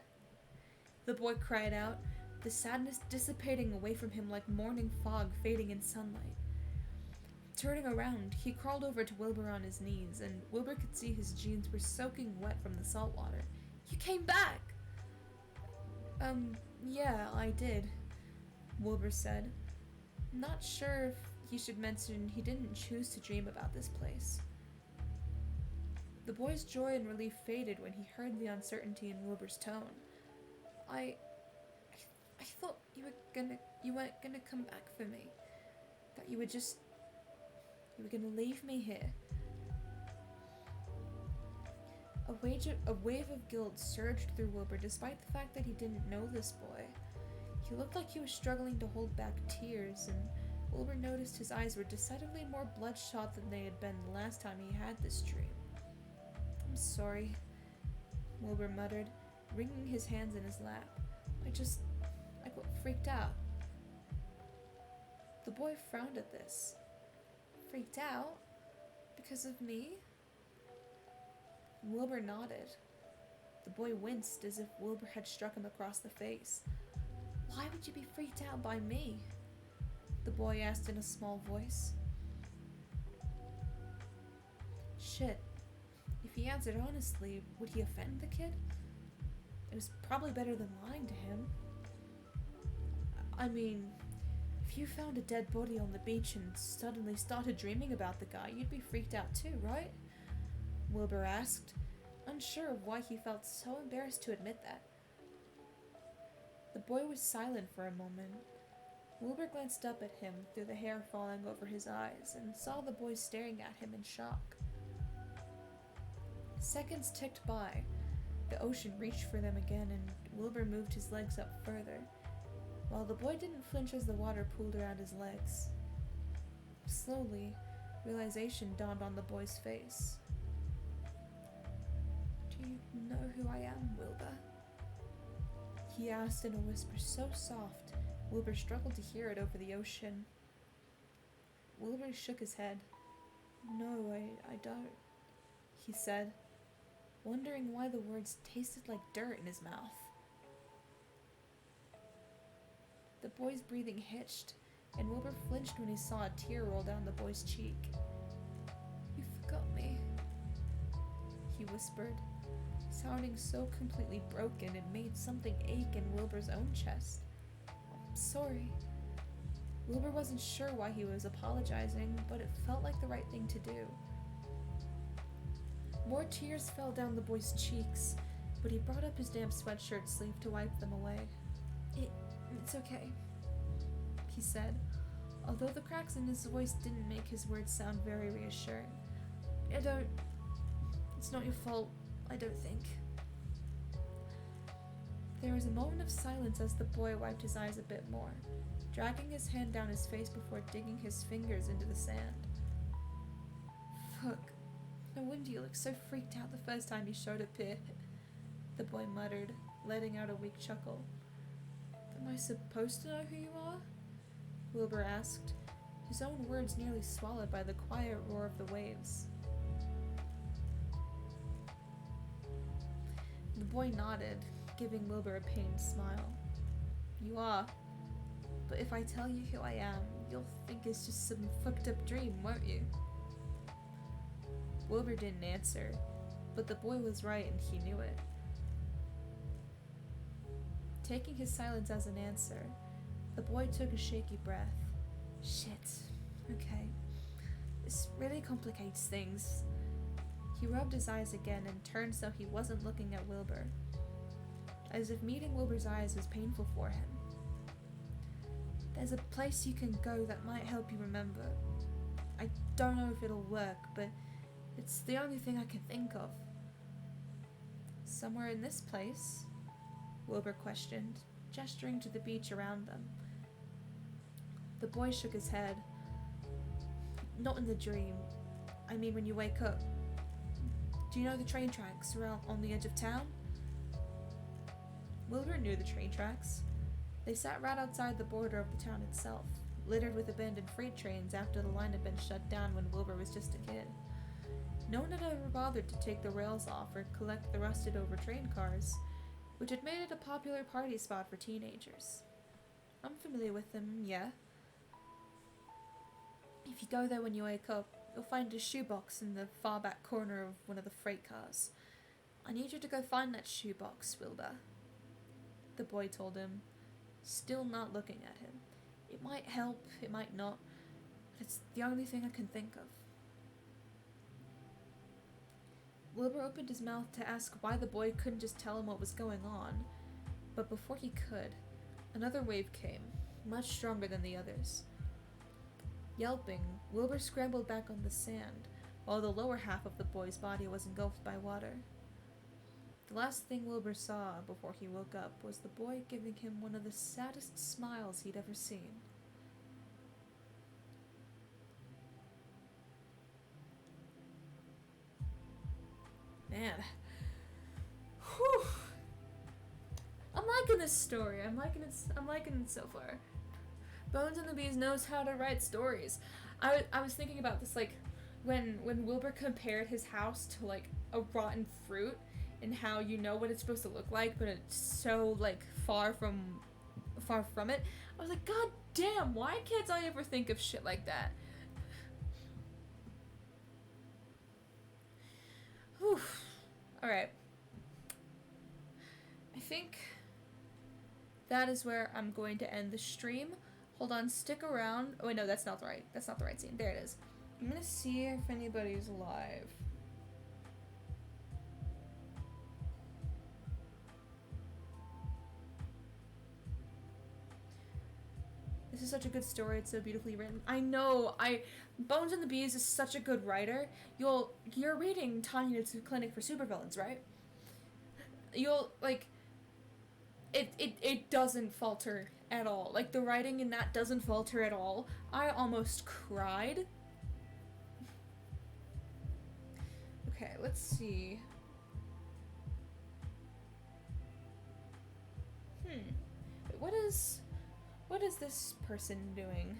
the boy cried out, the sadness dissipating away from him like morning fog fading in sunlight. Turning around, he crawled over to Wilbur on his knees, and Wilbur could see his jeans were soaking wet from the salt water. "You came back!" Yeah, I did," Wilbur said. Not sure if he should mention he didn't choose to dream about this place. The boy's joy and relief faded when he heard the uncertainty in Wilbur's tone. I thought you weren't gonna come back for me. That you were gonna leave me here." A wave of guilt surged through Wilbur despite the fact that he didn't know this boy. He looked like he was struggling to hold back tears, and Wilbur noticed his eyes were decidedly more bloodshot than they had been the last time he had this dream. "I'm sorry," Wilbur muttered, wringing his hands in his lap. I got freaked out." The boy frowned at this. "Freaked out? Because of me?" Wilbur nodded. The boy winced as if Wilbur had struck him across the face. "Why would you be freaked out by me?" the boy asked in a small voice. Shit. If he answered honestly, would he offend the kid? It was probably better than lying to him. I mean, if you found a dead body on the beach and suddenly started dreaming about the guy, you'd be freaked out too, right? Wilbur asked, unsure of why he felt so embarrassed to admit that. The boy was silent for a moment. Wilbur glanced up at him through the hair falling over his eyes and saw the boy staring at him in shock. Seconds ticked by. The ocean reached for them again, and Wilbur moved his legs up further, while the boy didn't flinch as the water pooled around his legs. Slowly, realization dawned on the boy's face. "Do you know who I am, Wilbur?" he asked in a whisper so soft, Wilbur struggled to hear it over the ocean. Wilbur shook his head. "No, I don't," he said, wondering why the words tasted like dirt in his mouth. The boy's breathing hitched, and Wilbur flinched when he saw a tear roll down the boy's cheek. "You forgot me," he whispered, sounding so completely broken it made something ache in Wilbur's own chest. "I'm sorry." Wilbur wasn't sure why he was apologizing, but it felt like the right thing to do. More tears fell down the boy's cheeks, but he brought up his damp sweatshirt sleeve to wipe them away. It's okay," he said, although the cracks in his voice didn't make his words sound very reassuring. It's not your fault, I don't think." There was a moment of silence as the boy wiped his eyes a bit more, dragging his hand down his face before digging his fingers into the sand. "Fuck. No wonder you looked so freaked out the first time you showed up here," the boy muttered, letting out a weak chuckle. "Am I supposed to know who you are?" Wilbur asked, his own words nearly swallowed by the quiet roar of the waves. The boy nodded, giving Wilbur a pained smile. "You are. But if I tell you who I am, you'll think it's just some fucked up dream, won't you?" Wilbur didn't answer, but the boy was right and he knew it. Taking his silence as an answer, the boy took a shaky breath. "Shit. Okay. This really complicates things." He rubbed his eyes again and turned so he wasn't looking at Wilbur, as if meeting Wilbur's eyes was painful for him. "There's a place you can go that might help you remember. I don't know if it'll work, but it's the only thing I can think of." "Somewhere in this place?" Wilbur questioned, gesturing to the beach around them. The boy shook his head. "Not in the dream. I mean when you wake up. Do you know the train tracks around on the edge of town?" Wilbur knew the train tracks. They sat right outside the border of the town itself, littered with abandoned freight trains after the line had been shut down when Wilbur was just a kid. No one had ever bothered to take the rails off or collect the rusted over train cars, which had made it a popular party spot for teenagers. I'm familiar with them, yeah. If you go there when you wake up, you'll find a shoebox in the far back corner of one of the freight cars. I need you to go find that shoebox, Wilbur. The boy told him, still not looking at him. It might help, it might not, but it's the only thing I can think of. Wilbur opened his mouth to ask why the boy couldn't just tell him what was going on, but before he could, another wave came, much stronger than the others. Yelping, Wilbur scrambled back on the sand, while the lower half of the boy's body was engulfed by water. The last thing Wilbur saw before he woke up was the boy giving him one of the saddest smiles he'd ever seen. Man. Whew. I'm liking this story. I'm liking it so far. Bones and the Bees knows how to write stories. I was thinking about this, like, when Wilbur compared his house to, like, a rotten fruit, and how you know what it's supposed to look like, but it's so, like, far from it. I was like, God damn, why can't I ever think of shit like that? Whew. Alright. I think that is where I'm going to end the stream. Hold on, stick around. Oh wait, no, that's not the right scene. There it is. I'm gonna see if anybody's live. This is such a good story. It's so beautifully written. I know. Bones and the Bees is such a good writer. You're reading Tanya to Clinic for Supervillains, right? You'll like. It doesn't falter at all. Like, the writing in that doesn't falter at all. I almost cried. Okay, let's see. What is this person doing?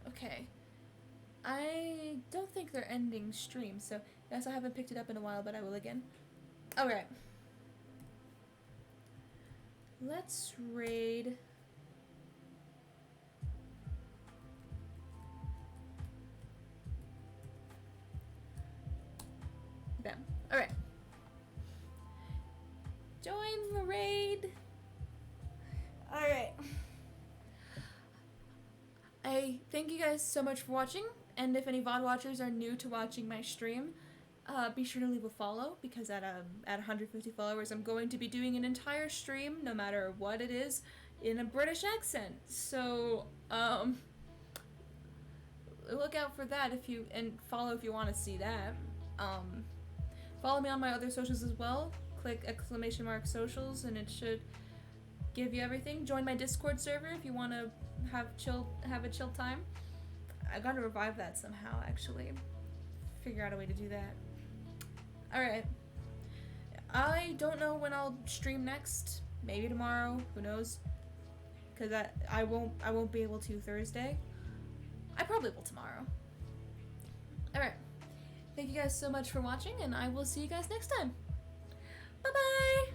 Okay. I don't think they're ending stream, so yes, I haven't picked it up in a while, but I will again. Alright. Let's raid. Bam. Alright. Join the raid. Alright. I thank you guys so much for watching, and if any VOD watchers are new to watching my stream, be sure to leave a follow, because at 150 followers I'm going to be doing an entire stream, no matter what it is, in a British accent. So, look out for that and follow if you want to see that. Follow me on my other socials as well. Click !socials and it should give you everything. Join my Discord server if you want to have a chill time. I gotta revive that somehow, actually. Figure out a way to do that. Alright. I don't know when I'll stream next. Maybe tomorrow. Who knows? Because I won't be able to Thursday. I probably will tomorrow. Alright. Thank you guys so much for watching, and I will see you guys next time. Bye-bye!